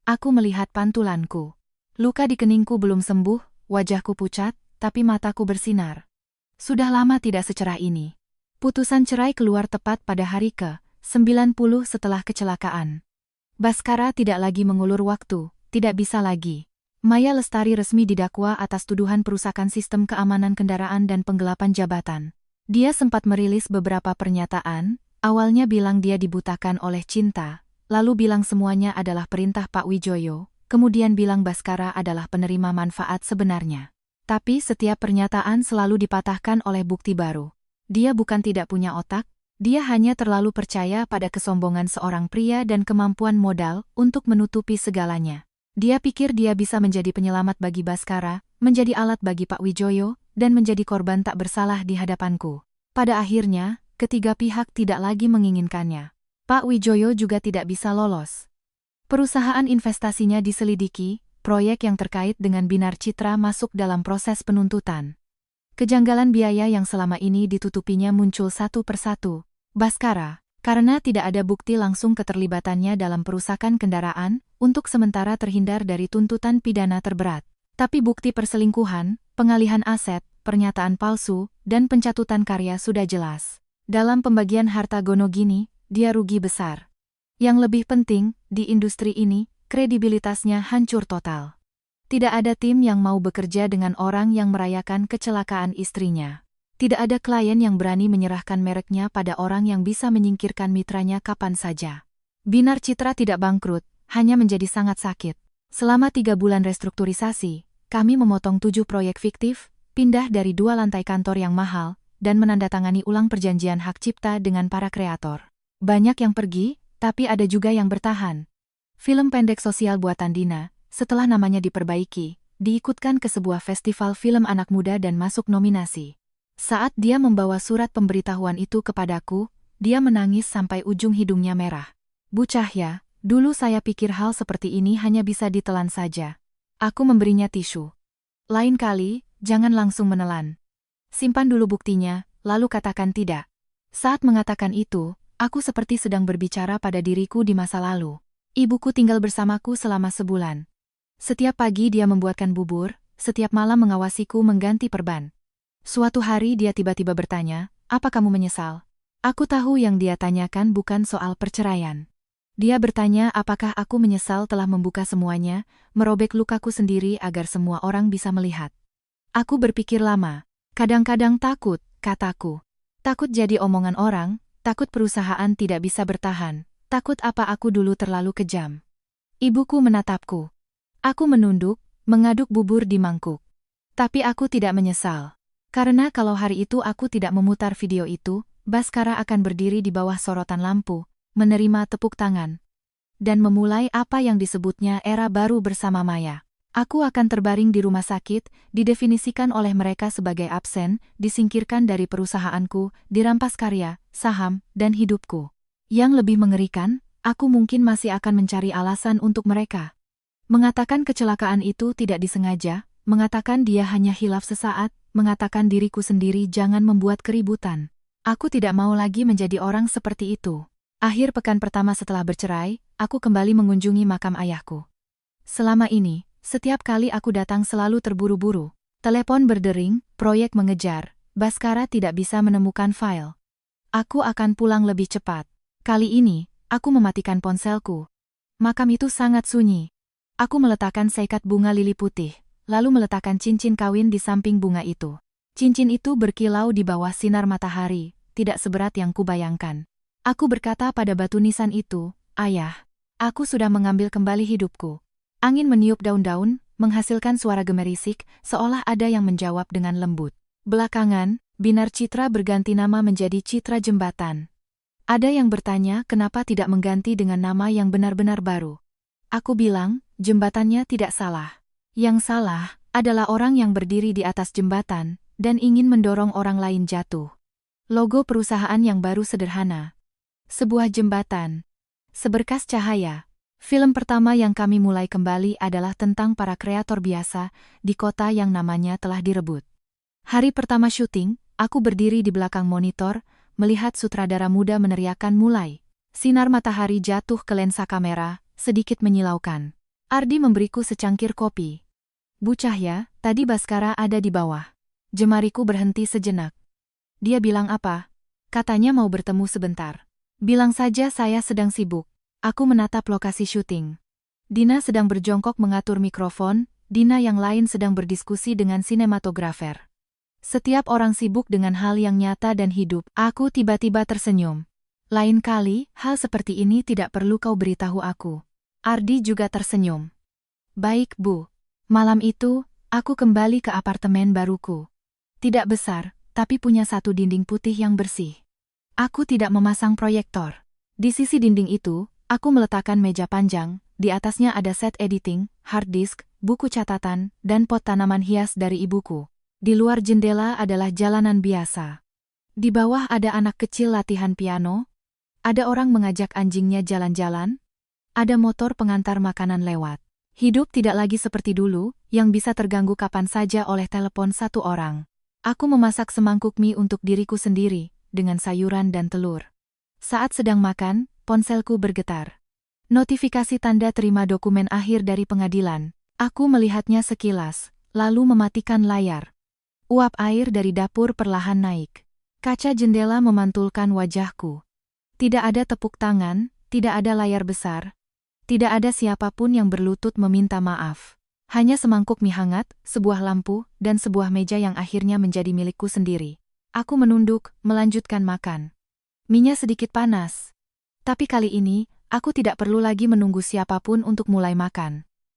Aku melihat pantulanku. Luka di keningku belum sembuh, wajahku pucat, tapi mataku bersinar. Sudah lama tidak secerah ini. Putusan cerai keluar tepat pada hari ke-90 setelah kecelakaan. Baskara tidak lagi mengulur waktu, tidak bisa lagi. Maya Lestari resmi didakwa atas tuduhan perusakan sistem keamanan kendaraan dan penggelapan jabatan. Dia sempat merilis beberapa pernyataan, awalnya bilang dia dibutakan oleh cinta, lalu bilang semuanya adalah perintah Pak Wijoyo, kemudian bilang Baskara adalah penerima manfaat sebenarnya. Tapi setiap pernyataan selalu dipatahkan oleh bukti baru. Dia bukan tidak punya otak, dia hanya terlalu percaya pada kesombongan seorang pria dan kemampuan modal untuk menutupi segalanya. Dia pikir dia bisa menjadi penyelamat bagi Baskara, menjadi alat bagi Pak Wijoyo, dan menjadi korban tak bersalah di hadapanku. Pada akhirnya, ketiga pihak tidak lagi menginginkannya. Pak Wijoyo juga tidak bisa lolos. Perusahaan investasinya diselidiki, proyek yang terkait dengan Binar Citra masuk dalam proses penuntutan. Kejanggalan biaya yang selama ini ditutupinya muncul satu persatu. Baskara, karena tidak ada bukti langsung keterlibatannya dalam perusakan kendaraan, untuk sementara terhindar dari tuntutan pidana terberat. Tapi bukti perselingkuhan, pengalihan aset, pernyataan palsu, dan pencatutan karya sudah jelas. Dalam pembagian harta Gonogini, dia rugi besar. Yang lebih penting, di industri ini, kredibilitasnya hancur total. Tidak ada tim yang mau bekerja dengan orang yang merayakan kecelakaan istrinya. Tidak ada klien yang berani menyerahkan mereknya pada orang yang bisa menyingkirkan mitranya kapan saja. Binar Citra tidak bangkrut, hanya menjadi sangat sakit. Selama 3 bulan restrukturisasi, kami memotong 7 proyek fiktif, pindah dari 2 lantai kantor yang mahal, dan menandatangani ulang perjanjian hak cipta dengan para kreator. Banyak yang pergi, tapi ada juga yang bertahan. Film pendek sosial buatan Dina, setelah namanya diperbaiki, diikutkan ke sebuah festival film anak muda dan masuk nominasi. Saat dia membawa surat pemberitahuan itu kepadaku, dia menangis sampai ujung hidungnya merah. Bu Cahya, dulu saya pikir hal seperti ini hanya bisa ditelan saja. Aku memberinya tisu. Lain kali, jangan langsung menelan. Simpan dulu buktinya, lalu katakan tidak. Saat mengatakan itu, aku seperti sedang berbicara pada diriku di masa lalu. Ibuku tinggal bersamaku selama sebulan. Setiap pagi dia membuatkan bubur, setiap malam mengawasiku mengganti perban. Suatu hari dia tiba-tiba bertanya, "Apa kamu menyesal?" Aku tahu yang dia tanyakan bukan soal perceraian. Dia bertanya apakah aku menyesal telah membuka semuanya, merobek lukaku sendiri agar semua orang bisa melihat. Aku berpikir lama. Kadang-kadang takut, kataku. Takut jadi omongan orang, takut perusahaan tidak bisa bertahan, takut apa aku dulu terlalu kejam. Ibuku menatapku. Aku menunduk, mengaduk bubur di mangkuk. Tapi aku tidak menyesal. Karena kalau hari itu aku tidak memutar video itu, Baskara akan berdiri di bawah sorotan lampu, menerima tepuk tangan, dan memulai apa yang disebutnya era baru bersama Maya. Aku akan terbaring di rumah sakit, didefinisikan oleh mereka sebagai absen, disingkirkan dari perusahaanku, dirampas karya, saham, dan hidupku. Yang lebih mengerikan, aku mungkin masih akan mencari alasan untuk mereka. Mengatakan kecelakaan itu tidak disengaja, mengatakan dia hanya hilaf sesaat, mengatakan diriku sendiri jangan membuat keributan. Aku tidak mau lagi menjadi orang seperti itu. Akhir pekan pertama setelah bercerai, aku kembali mengunjungi makam ayahku. Selama ini, setiap kali aku datang selalu terburu-buru. Telepon berdering, proyek mengejar, Baskara tidak bisa menemukan file. Aku akan pulang lebih cepat. Kali ini, aku mematikan ponselku. Makam itu sangat sunyi. Aku meletakkan seikat bunga lili putih, lalu meletakkan cincin kawin di samping bunga itu. Cincin itu berkilau di bawah sinar matahari, tidak seberat yang kubayangkan. Aku berkata pada batu nisan itu, "Ayah, aku sudah mengambil kembali hidupku." Angin meniup daun-daun, menghasilkan suara gemerisik, seolah ada yang menjawab dengan lembut. Belakangan, Binar Citra berganti nama menjadi Citra Jembatan. Ada yang bertanya kenapa tidak mengganti dengan nama yang benar-benar baru. Aku bilang, jembatannya tidak salah. Yang salah adalah orang yang berdiri di atas jembatan dan ingin mendorong orang lain jatuh. Logo perusahaan yang baru sederhana. Sebuah jembatan. Seberkas cahaya. Film pertama yang kami mulai kembali adalah tentang para kreator biasa di kota yang namanya telah direbut. Hari pertama syuting, aku berdiri di belakang monitor, melihat sutradara muda meneriakkan mulai. Sinar matahari jatuh ke lensa kamera, sedikit menyilaukan. Ardi memberiku secangkir kopi. "Bu Cahya, tadi Baskara ada di bawah." Jemariku berhenti sejenak. "Dia bilang apa?" "Katanya mau bertemu sebentar." "Bilang saja saya sedang sibuk." Aku menatap lokasi syuting. Dina sedang berjongkok mengatur mikrofon, Dina yang lain sedang berdiskusi dengan sinematografer. Setiap orang sibuk dengan hal yang nyata dan hidup, aku tiba-tiba tersenyum. "Lain kali, hal seperti ini tidak perlu kau beritahu aku." Ardi juga tersenyum. "Baik, Bu." Malam itu, aku kembali ke apartemen baruku. Tidak besar, tapi punya satu dinding putih yang bersih. Aku tidak memasang proyektor. Di sisi dinding itu, aku meletakkan meja panjang, di atasnya ada set editing, hard disk, buku catatan, dan pot tanaman hias dari ibuku. Di luar jendela adalah jalanan biasa. Di bawah ada anak kecil latihan piano, ada orang mengajak anjingnya jalan-jalan, ada motor pengantar makanan lewat. Hidup tidak lagi seperti dulu, yang bisa terganggu kapan saja oleh telepon satu orang. Aku memasak semangkuk mie untuk diriku sendiri, dengan sayuran dan telur. Saat sedang makan, ponselku bergetar. Notifikasi tanda terima dokumen akhir dari pengadilan. Aku melihatnya sekilas, lalu mematikan layar. Uap air dari dapur perlahan naik. Kaca jendela memantulkan wajahku. Tidak ada tepuk tangan, tidak ada layar besar. Tidak ada siapapun yang berlutut meminta maaf. Hanya semangkuk mie hangat, sebuah lampu, dan sebuah meja yang akhirnya menjadi milikku sendiri. Aku menunduk, melanjutkan makan. Mie-nya sedikit panas. Tapi kali ini, aku tidak perlu lagi menunggu siapapun untuk mulai makan.